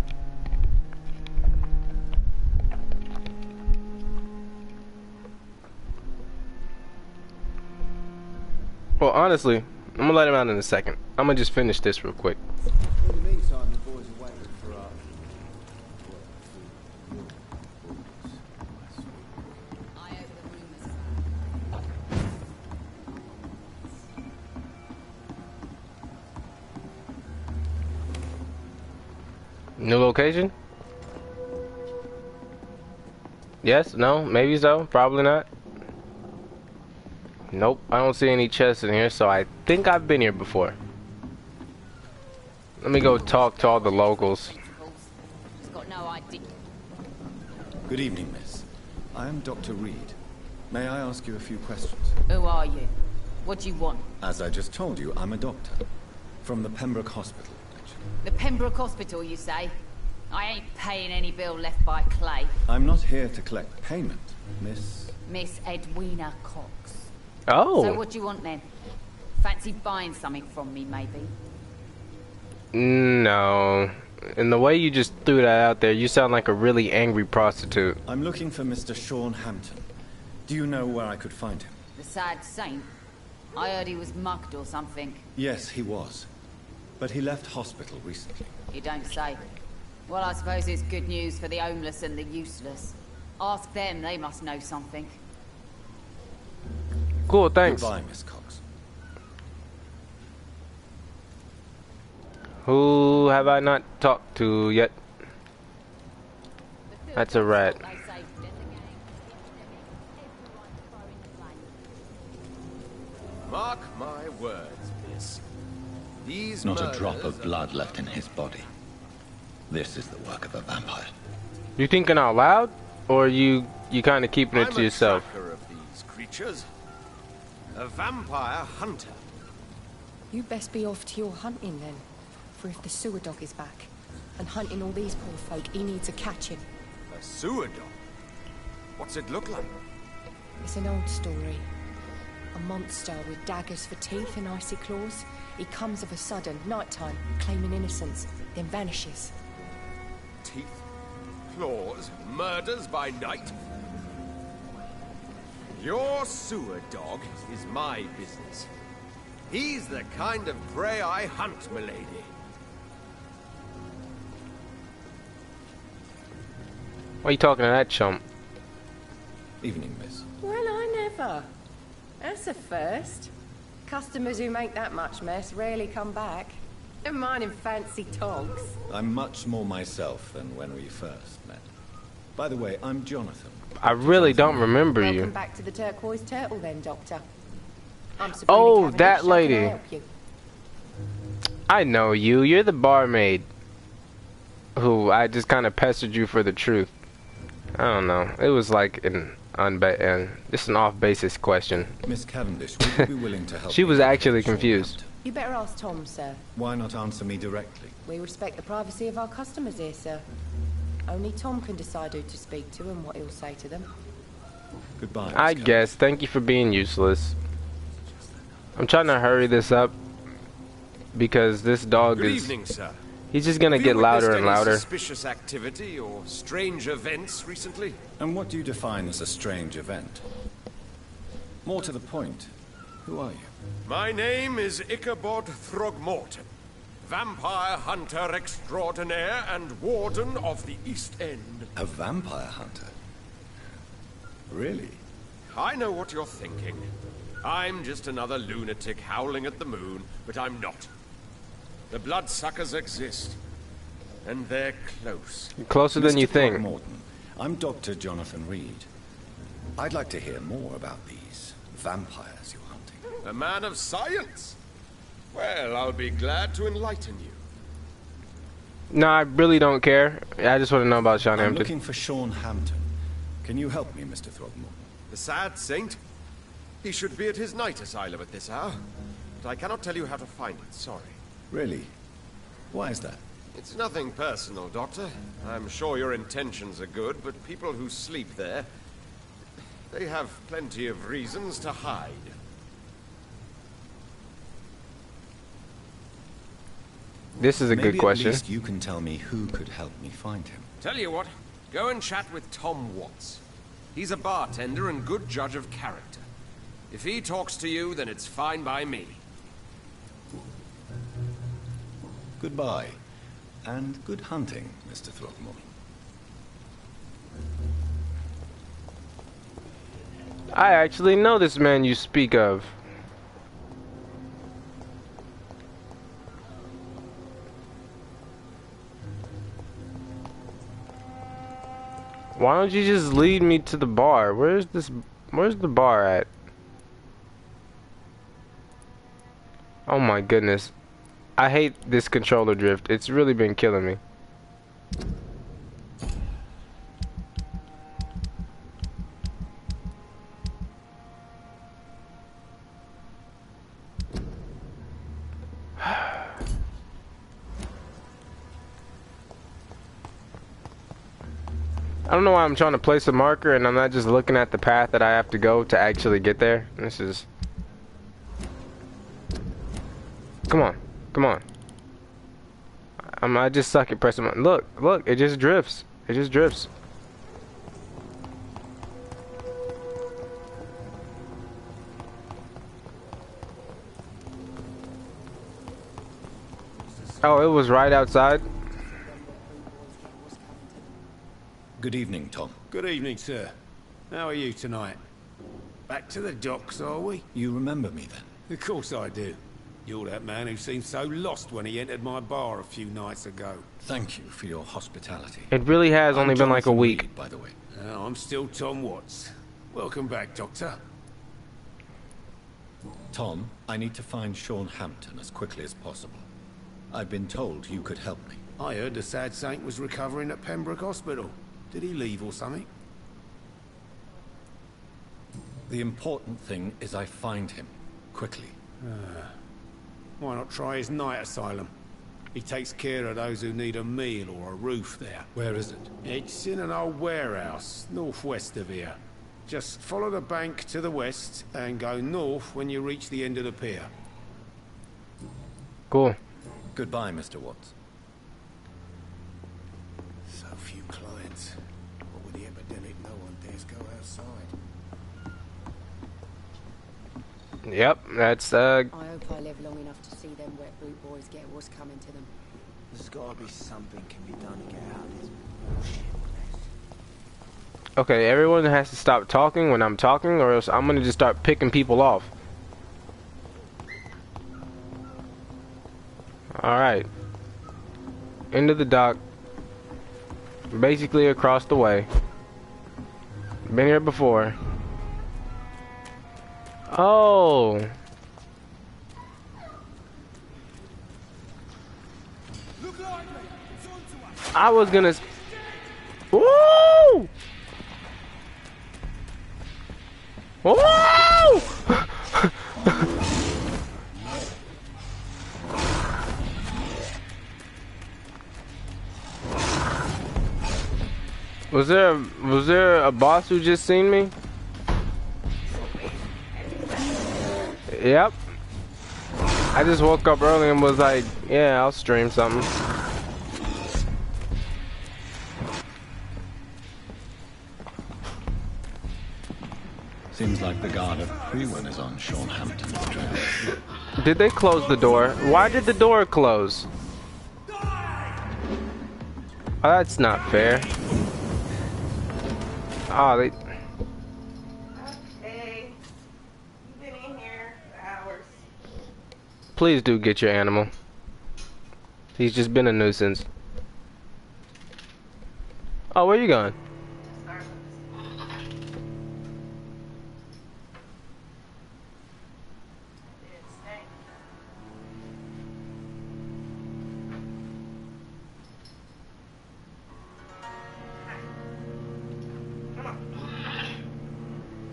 Well, honestly, I'm gonna let him out in a second. I'm gonna just finish this real quick. In the meantime, the boys are waiting for our... New location? Yes? No? Maybe so? Probably not. Nope, I don't see any chests in here, so I think I've been here before. Let me go talk to all the locals. Good evening, miss. I am Dr. Reed. May I ask you a few questions? Who are you? What do you want? As I just told you, I'm a doctor. From the Pembroke Hospital, actually. The Pembroke Hospital, you say? I ain't paying any bill left by Clay. I'm not here to collect payment, miss. Miss Edwina Cox. Oh. So what do you want then? Fancy buying something from me, maybe? No. And the way you just threw that out there, you sound like a really angry prostitute. I'm looking for Mr. Sean Hampton. Do you know where I could find him? The sad saint? I heard he was mugged or something. Yes, he was. But he left hospital recently. You don't say. Well, I suppose it's good news for the homeless and the useless. Ask them, they must know something. Cool, thanks. Goodbye, Miss Cox. Who have I not talked to yet? That's a rat. Mark my words, miss. These Not a drop murders of blood left in his body. This is the work of a vampire. You thinking out loud, or you kind of keeping it I'm to yourself? A tracker of these creatures. A vampire hunter. You best be off to your hunting then. For if the sewer dog is back, and hunting all these poor folk, he needs a catching. A sewer dog? What's it look like? It's an old story. A monster with daggers for teeth and icy claws. He comes of a sudden, nighttime, claiming innocence, then vanishes. Teeth, claws, murders by night? Your sewer dog is my business. He's the kind of prey I hunt, milady. Why are you talking to that chump? Evening, miss. Well, I never. That's a first. Customers who make that much mess rarely come back. Never mind in fancy togs. I'm much more myself than when we first met. By the way, I'm Jonathan. I really don't remember Welcome you. back to the Turquoise Turtle then, Doctor. I'm Sabrina Oh, Cavendish. that How can I lady. help you? I know you. You're the barmaid. Who I just kind of pestered you for the truth. I don't know. It was like just an off-basis question. Miss Cavendish, would you be willing to help She me was with actually Sean confused. Hampton? You better ask Tom, sir. Why not answer me directly? We respect the privacy of our customers here, sir. Only Tom can decide who to speak to and what he'll say to them. Goodbye. I Miss guess. Thank you for being useless. I'm trying to hurry this up because this dog Good is... evening, sir. He's just gonna Have you get louder and witnessed any louder. Suspicious activity or strange events recently? And what do you define as a strange event? More to the point, who are you? My name is Ichabod Throgmorton, vampire hunter extraordinaire and warden of the East End. A vampire hunter? Really? I know what you're thinking. I'm just another lunatic howling at the moon, but I'm not. The bloodsuckers exist. And they're close. Closer than you think. Throckmorton, I'm Dr. Jonathan Reed. I'd like to hear more about these vampires you're hunting. A man of science? Well, I'll be glad to enlighten you. No, I really don't care. I just want to know about Sean I'm Hampton. looking for Sean Hampton. Can you help me, Mr. Throckmorton? The sad saint? He should be at his night asylum at this hour. But I cannot tell you how to find it, sorry. Really? Why is that? It's nothing personal, Doctor. I'm sure your intentions are good, but people who sleep there, they have plenty of reasons to hide. This is a good question. At least you can tell me who could help me find him. Tell you what, go and chat with Tom Watts. He's a bartender and good judge of character. If he talks to you, then it's fine by me. Goodbye. And good hunting, Mr. Throckmorton. I actually know this man you speak of. Why don't you just lead me to the bar? Where's the bar at? Oh my goodness. I hate this controller drift. It's really been killing me. I don't know why I'm trying to place a marker and I'm not just looking at the path that I have to go to actually get there. This is... Come on. Come on. I just suck at pressing my... Look, it just drifts. It just drifts. Oh, it was right outside? Good evening, Tom. Good evening, sir. How are you tonight? Back to the docks, are we? You remember me then? Of course I do. You're that man who seemed so lost when he entered my bar a few nights ago. Thank you for your hospitality. It really has only been like a week. Reed, by the way. I'm still Tom Watts. Welcome back, Doctor. Tom, I need to find Sean Hampton as quickly as possible. I've been told you could help me. I heard the sad saint was recovering at Pembroke Hospital. Did he leave or something? The important thing is I find him. Quickly. Why not try his night asylum? He takes care of those who need a meal or a roof there. Where is it? It's in an old warehouse, northwest of here. Just follow the bank to the west and go north when you reach the end of the pier. Cool. Goodbye, Mr. Watts. So few clients. But with the epidemic, no one dares go outside. Yep, that's I hope I live long enough to see them wet boot boys get what's coming to them. There's gotta be something can be done to get out of this bullshit place. okay. Everyone has to stop talking when I'm talking, or else I'm gonna just start picking people off. Alright. Into the dock. Basically across the way. Been here before. Oh. I was gonna... Woo! Woo! Was there a boss who just seen me? Yep. I just woke up early and was like, yeah, I'll stream something. Seems like the guard of Prewen is on Sean Hampton's trail. Did they close the door? Why did the door close? Oh, that's not fair. Oh, they... Okay. You've been in here for hours. Please do get your animal. He's just been a nuisance. Oh, where you going?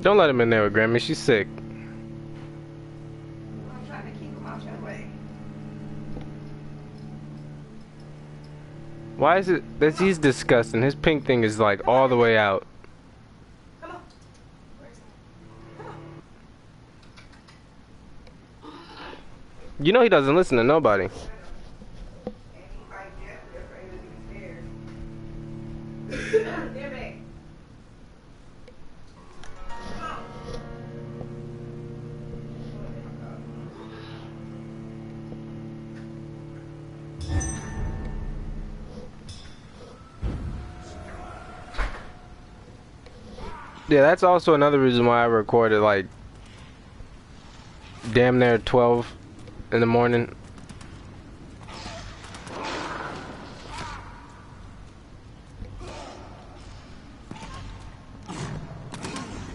Don't let him in there with Grammy. She's sick. I'm trying to keep him out your way. Why is it that he's disgusting? His pink thing is like all the way out. Come on. Come on. You know he doesn't listen to nobody. Yeah, that's also another reason why I recorded like damn near 12 in the morning.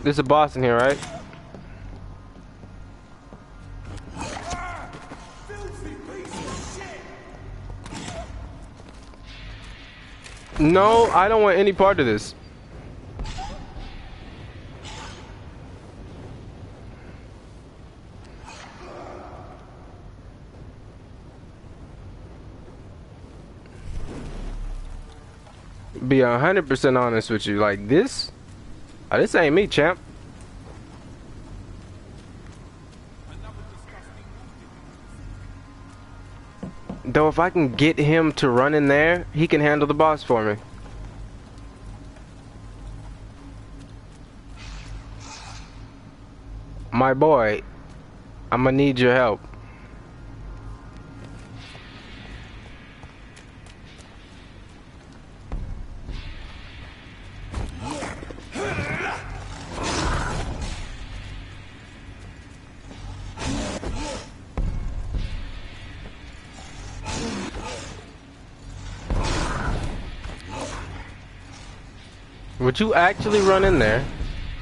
There's a boss in here, right? No, I don't want any part of this. Be 100% honest with you, like this. Oh, this ain't me, champ. Though if I can get him to run in there, he can handle the boss for me. My boy, I'm gonna need your help. Would you actually run in there?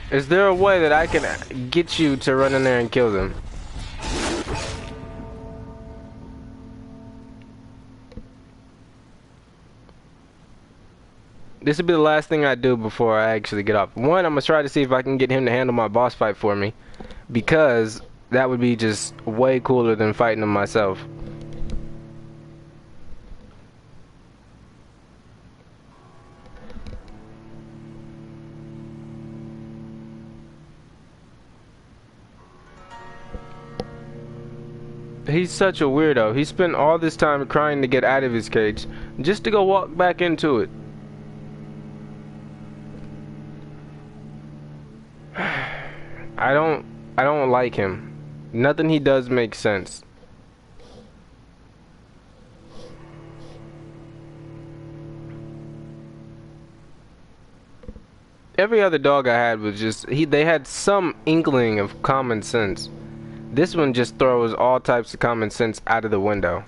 Is there a way that I can get you to run in there and kill them? This will be the last thing I do before I actually get off. One, I'm gonna try to see if I can get him to handle my boss fight for me, because that would be just way cooler than fighting him myself. He's such a weirdo. He spent all this time trying to get out of his cage just to go walk back into it. I don't like him. Nothing he does makes sense. Every other dog I had was just they had some inkling of common sense. This one just throws all types of common sense out of the window.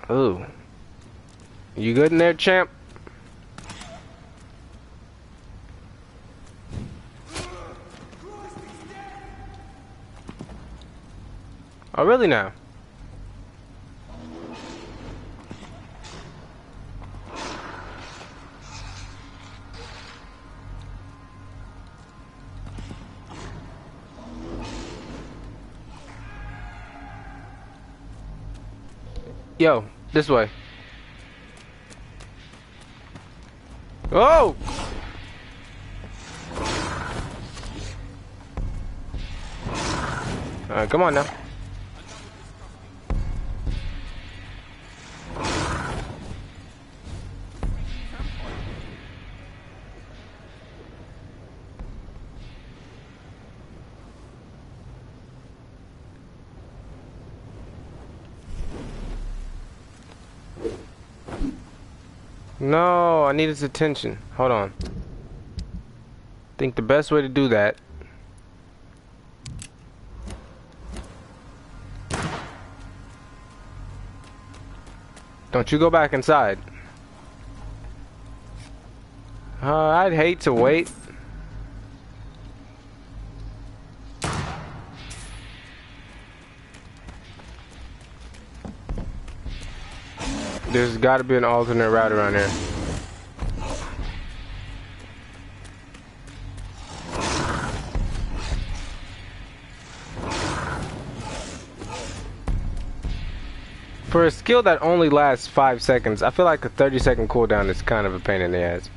Ooh. You good in there, champ? Oh, really now? Yo, this way. Oh! Alright, come on now. No, I need his attention. Hold on. think the best way to do that don't you go back inside. I'd hate to wait. There's got to be an alternate route around here. For a skill that only lasts 5 seconds, I feel like a 30-second cooldown is kind of a pain in the ass.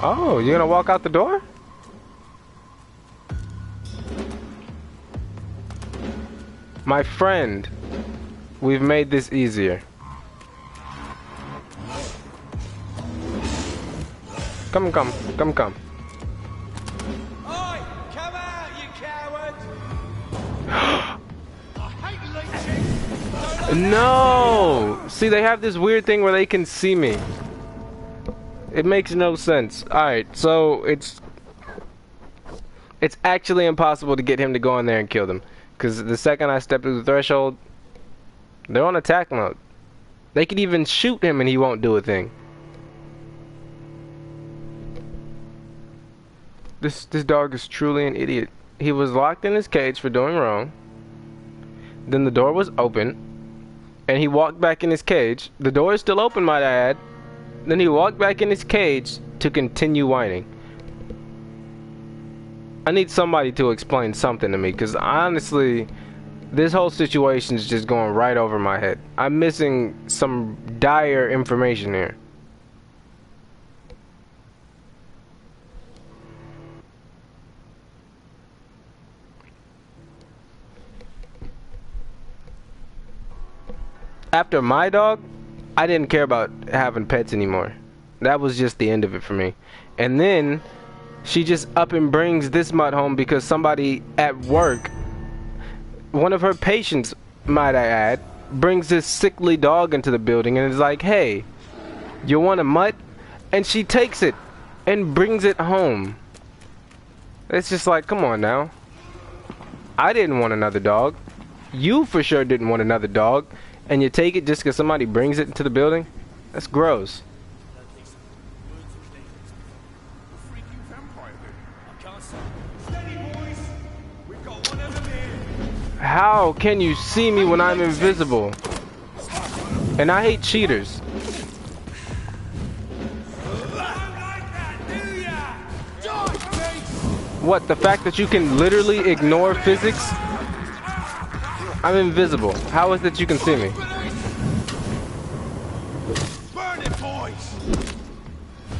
Oh, you're gonna walk out the door? My friend, we've made this easier. Come. Oi! Come out, you coward! I hate leeching! No! See, they have this weird thing where they can see me. It makes no sense. Alright, so it's actually impossible to get him to go in there and kill them. Because the second I step through the threshold, they're on attack mode. They could even shoot him and he won't do a thing. This dog is truly an idiot. He was locked in his cage for doing wrong. Then the door was open. And he walked back in his cage. The door is still open, might I add. Then he walked back in his cage to continue whining. I need somebody to explain something to me, because honestly, this whole situation is just going right over my head. I'm missing some dire information here. After my dog, I didn't care about having pets anymore. That was just the end of it for me. And then she just up and brings this mutt home because somebody at work, one of her patients, might I add, brings this sickly dog into the building and is like, hey, you want a mutt? And she takes it and brings it home. It's just like, come on now. I didn't want another dog. You for sure didn't want another dog. And you take it just because somebody brings it into the building? That's gross. How can you see me when I'm invisible? And I hate cheaters. What, the fact that you can literally ignore physics? I'm invisible. How is it you can see me?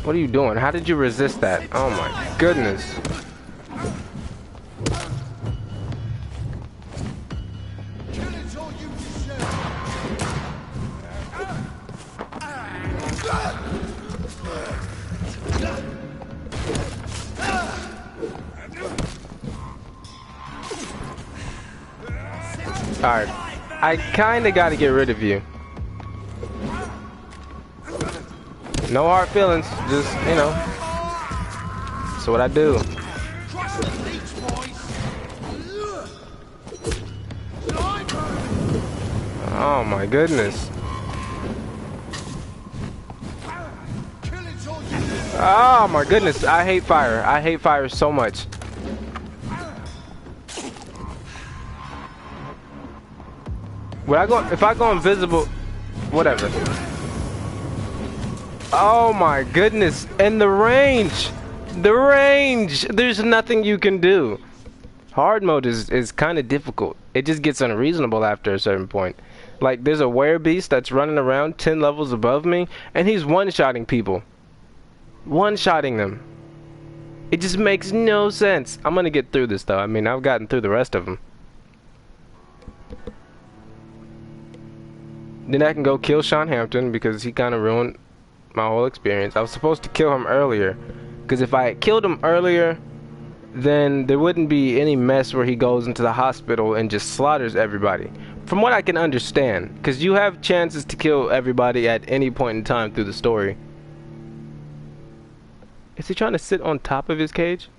What are you doing? How did you resist that? Oh my goodness. Alright, I kinda gotta get rid of you. No hard feelings, just, you know. That's what I do. Oh my goodness. Oh my goodness, I hate fire. I hate fire so much. Would I go, if I go invisible, whatever. Oh my goodness, and the range, there's nothing you can do. Hard mode is kind of difficult. It just gets unreasonable after a certain point. Like, there's a werebeast that's running around 10 levels above me, and he's one-shotting people. One-shotting them. It just makes no sense. I'm gonna get through this though. I mean, I've gotten through the rest of them. Then I can go kill Sean Hampton because he kind of ruined my whole experience. I was supposed to kill him earlier, because if I had killed him earlier, then there wouldn't be any mess where he goes into the hospital and just slaughters everybody. From what I can understand, because you have chances to kill everybody at any point in time through the story. Is he trying to sit on top of his cage?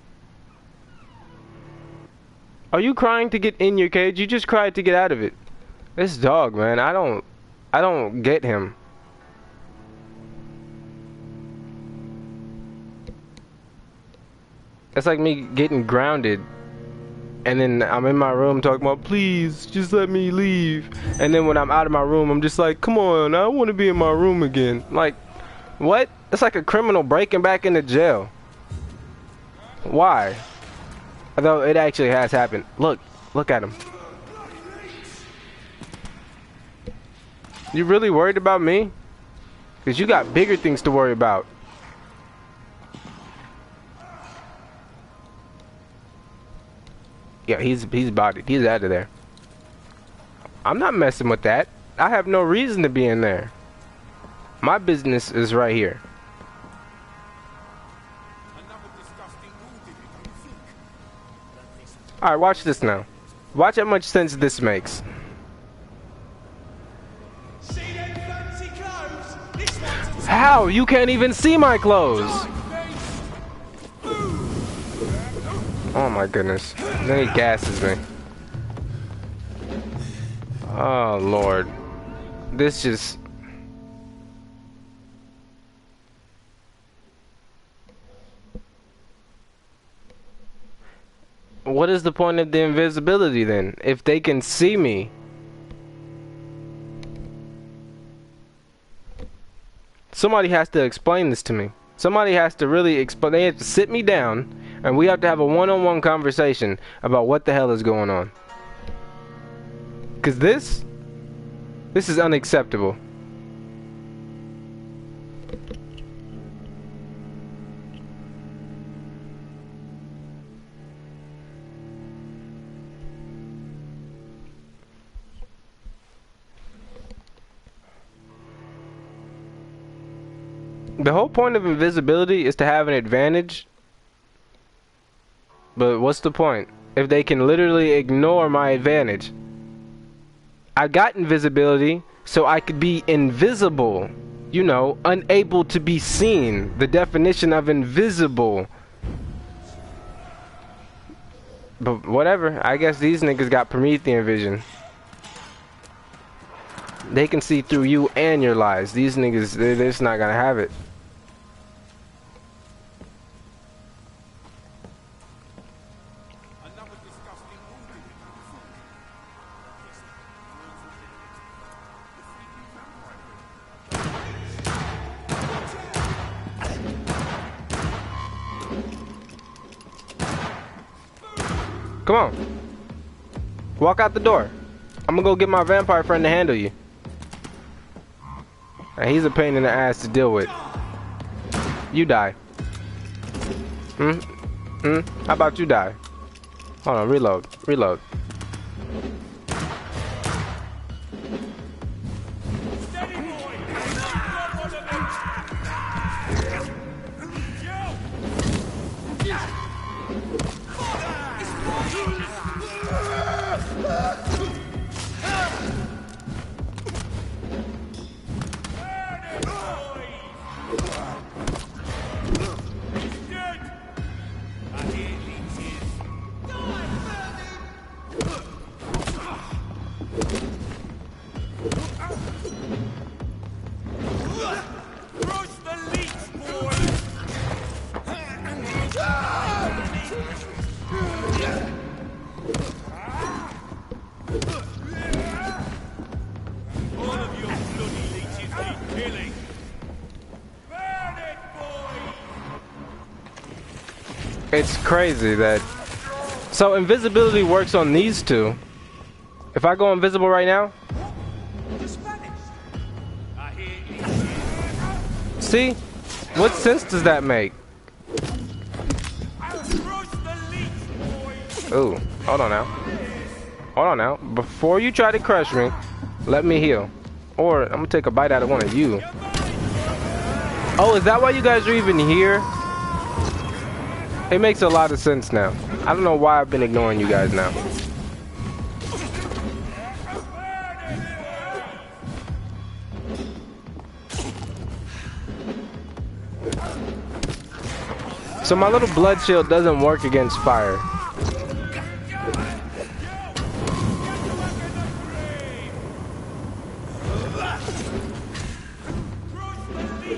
Are you crying to get in your cage? You just cried to get out of it. This dog, man, I don't get him. It's like me getting grounded, and then I'm in my room talking about, please, just let me leave. And then when I'm out of my room, I'm just like, come on, I want to be in my room again. Like, what? It's like a criminal breaking back into jail. Why? Although it actually has happened. Look at him. You really worried about me? Because you got bigger things to worry about. Yeah, he's bodied. He's out of there. I'm not messing with that. I have no reason to be in there. My business is right here. Alright, watch this now. Watch how much sense this makes. How? You can't even see my clothes! Oh my goodness. Then he gasses me. Oh Lord. This just... What is the point of the invisibility then? If they can see me. Somebody has to explain this to me. Somebody has to really explain. They have to sit me down and we have to have a one-on-one conversation about what the hell is going on. Because this is unacceptable. The whole point of invisibility is to have an advantage. But what's the point if they can literally ignore my advantage? I got invisibility so I could be invisible. You know, unable to be seen. The definition of invisible. But whatever. I guess these niggas got Promethean vision. They can see through you and your lies. These niggas, they're just not gonna have it. Come on. Walk out the door. I'm gonna go get my vampire friend to handle you. And he's a pain in the ass to deal with. You die. How about you die? Hold on, reload. Reload. It's crazy that... So invisibility works on these two. If I go invisible right now... See? What sense does that make? Ooh, hold on now. Hold on now. Before you try to crush me, let me heal. Or I'm gonna take a bite out of one of you. Oh, is that why you guys are even here? It makes a lot of sense now. I don't know why I've been ignoring you guys now. So my little blood shield doesn't work against fire.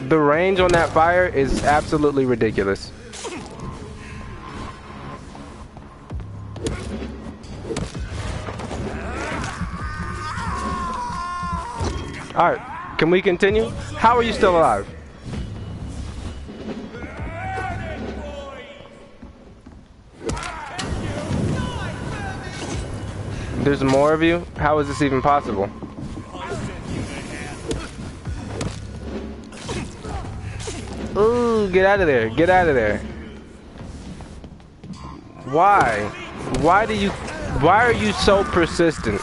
The range on that fire is absolutely ridiculous. Alright, can we continue? How are you still alive? There's more of you? How is this even possible? Ooh, get out of there. Get out of there. Why? Why are you so persistent?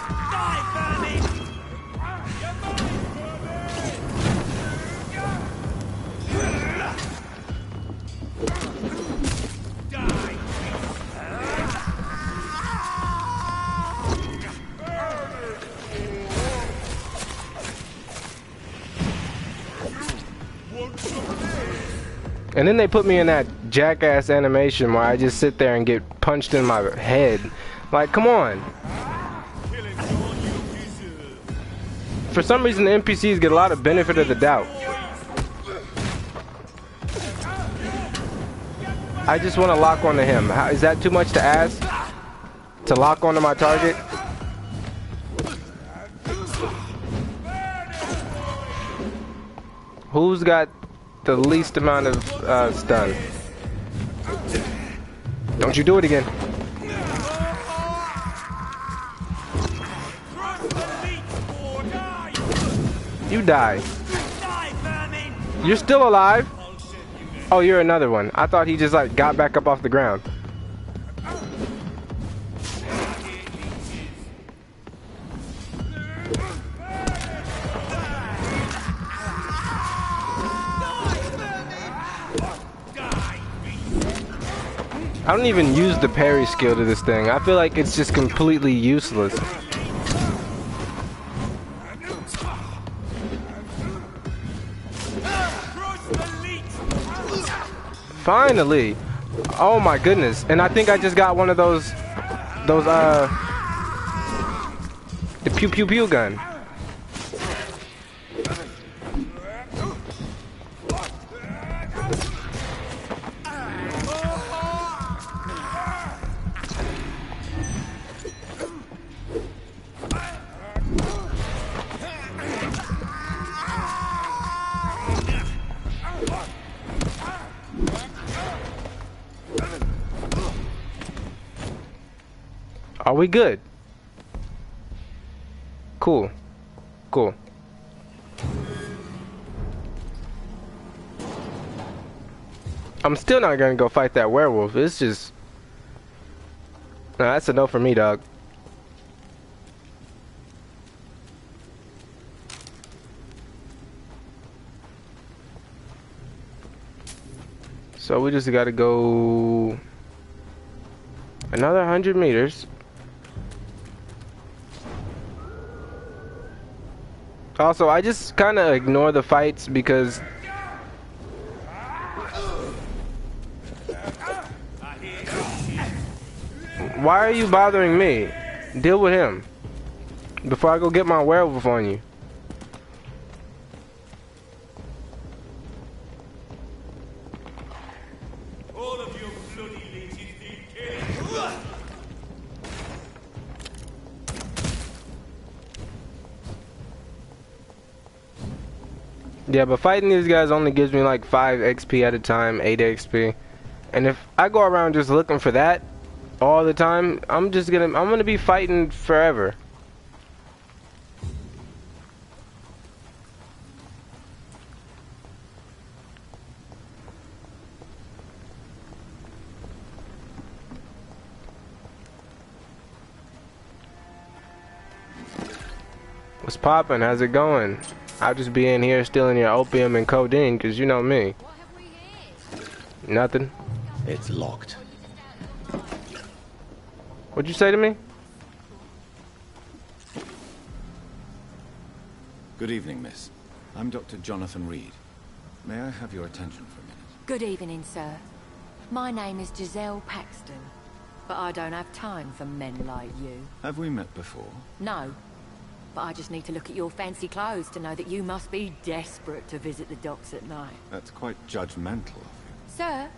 And then they put me in that jackass animation where I just sit there and get punched in my head. Like, come on. For some reason, the NPCs get a lot of benefit of the doubt. I just want to lock onto him. Is that too much to ask? To lock onto my target? Who's got the least amount of stun? Don't you do it again. You die. You're still alive? Oh, you're another one. I thought he just like got back up off the ground. I don't even use the parry skill to this thing. I feel like it's just completely useless. Finally! Oh my goodness. And I think I just got one of those the pew pew pew gun. Are we good? Cool. Cool. I'm still not gonna go fight that werewolf. It's just... Nah, that's a no for me, dog. So we just gotta go... another 100 meters. Also, I just kind of ignore the fights because why are you bothering me? Deal with him before I go get my werewolf on you. Yeah, but fighting these guys only gives me like 5 XP at a time, 8 XP. And if I go around just looking for that all the time, I'm gonna be fighting forever. What's poppin'? How's it going? I'll just be in here stealing your opium and codeine, cause you know me. Nothing. It's locked. What'd you say to me? Good evening, miss. I'm Dr. Jonathan Reed. May I have your attention for a minute? Good evening, sir. My name is Giselle Paxton, but I don't have time for men like you. Have we met before? No, but I just need to look at your fancy clothes to know that you must be desperate to visit the docks at night. That's quite judgmental of you. Sir,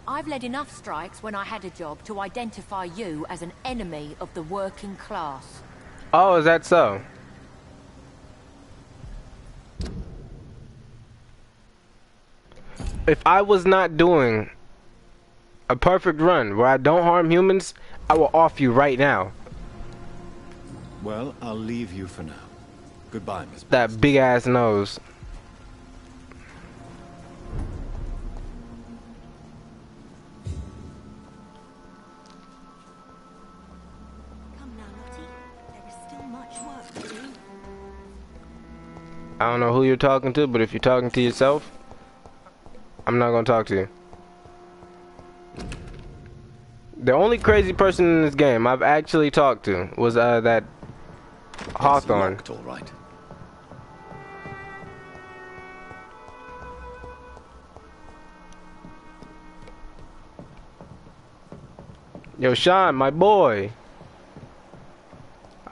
I've led enough strikes when I had a job to identify you as an enemy of the working class. Oh, is that so? If I was not doing a perfect run where I don't harm humans, I will off you right now. Well, I'll leave you for now. Goodbye, Miss. That big ass nose. Come now, Lottie. There is still much work to do. I don't know who you're talking to, but if you're talking to yourself, I'm not gonna talk to you. The only crazy person in this game I've actually talked to was that Hawthorne. It's locked, all right. Yo, Sean, my boy.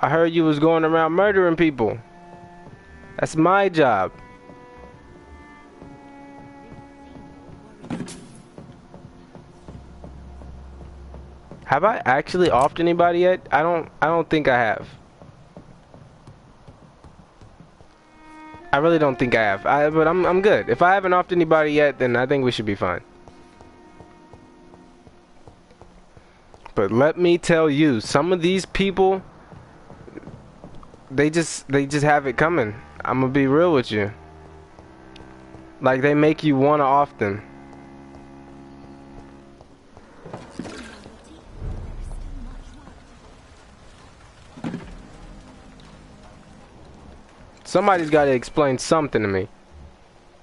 I heard you was going around murdering people. That's my job. Have I actually offed anybody yet? I don't think I have. I really don't think I have. But I'm good. If I haven't offed anybody yet, then I think we should be fine. But let me tell you, some of these people, they just have it coming. I'm gonna be real with you. Like, they make you wanna off them. Somebody's got to explain something to me.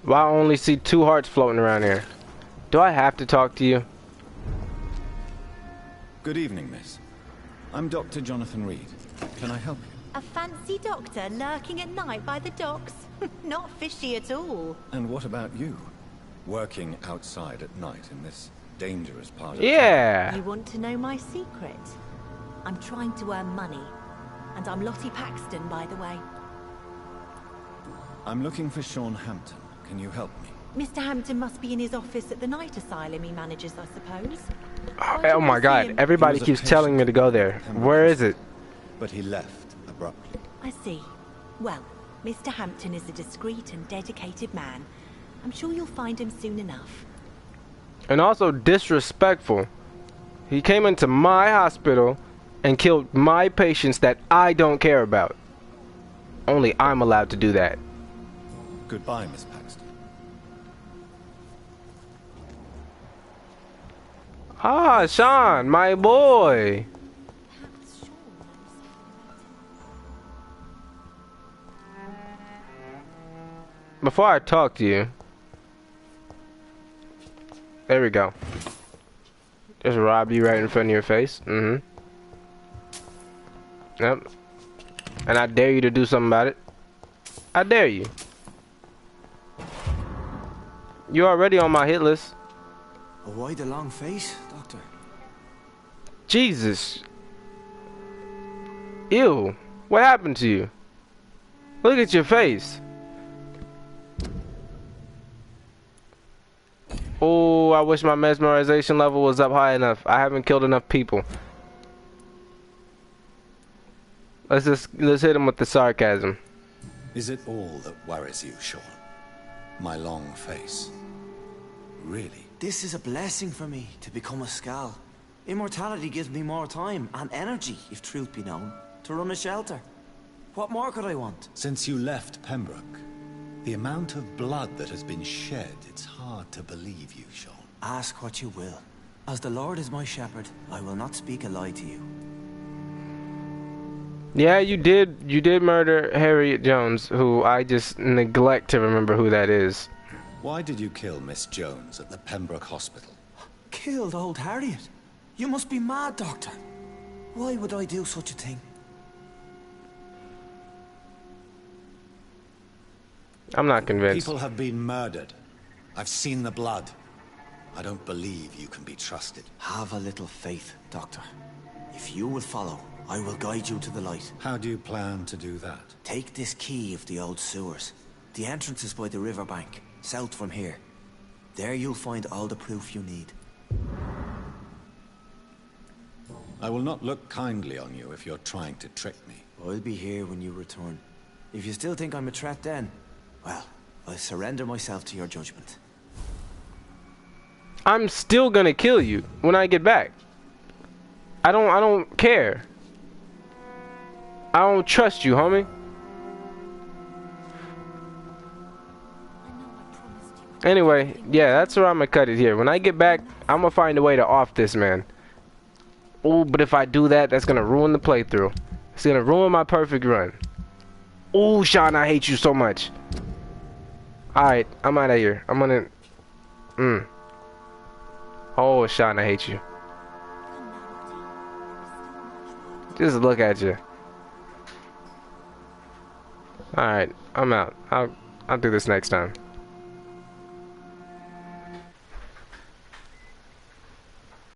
Why I only see 2 hearts floating around here? Do I have to talk to you? Good evening, miss. I'm Dr. Jonathan Reed. Can I help you? A fancy doctor lurking at night by the docks? Not fishy at all. And what about you? Working outside at night in this dangerous part of Yeah. You want to know my secret? I'm trying to earn money. And I'm Lottie Paxton, by the way. I'm looking for Sean Hampton. Can you help me? Mr. Hampton must be in his office at the night asylum he manages, I suppose. Oh my god, everybody keeps telling me to go there. Where is it? But he left abruptly. I see. Well, Mr. Hampton is a discreet and dedicated man. I'm sure you'll find him soon enough. And also disrespectful. He came into my hospital and killed my patients that I don't care about. Only I'm allowed to do that. Goodbye, Miss Paxton. Ah, Sean, my boy. Before I talk to you, there we go. Just rob you right in front of your face. Yep. And I dare you to do something about it. I dare you. You're already on my hit list. Why the long face, Doctor? Jesus. Ew. What happened to you? Look at your face. Oh, I wish my mesmerization level was up high enough. I haven't killed enough people. Let's hit him with the sarcasm. Is it all that worries you, Sean? My long face? Really? This is a blessing for me, to become a Skal. Immortality gives me more time and energy, if truth be known, to run a shelter. What more could I want? Since you left Pembroke, the amount of blood that has been shed, it's hard to believe you, Sean. Ask what you will. As the Lord is my shepherd, I will not speak a lie to you. Yeah, you did murder Harriet Jones, who I just neglect to remember who that is. Why did you kill Miss Jones at the Pembroke Hospital? Killed old Harriet? You must be mad, Doctor. Why would I do such a thing? I'm not convinced. People have been murdered. I've seen the blood. I don't believe you can be trusted. Have a little faith, Doctor. If you will follow, I will guide you to the light. How do you plan to do that? Take this key of the old sewers. The entrance is by the riverbank, south from here. There you'll find all the proof you need. I will not look kindly on you if you're trying to trick me. I'll be here when you return. If you still think I'm a threat then, well, I'll surrender myself to your judgment. I'm still gonna kill you when I get back. I don't care. I don't trust you, homie. Anyway, yeah, that's where I'm gonna cut it here. When I get back, I'm gonna find a way to off this man. Oh, but if I do that, that's gonna ruin the playthrough. It's gonna ruin my perfect run. Oh, Sean, I hate you so much. Alright, I'm out of here. I'm gonna... Oh, Sean, I hate you. Just look at you. Alright, I'm out. I'll do this next time.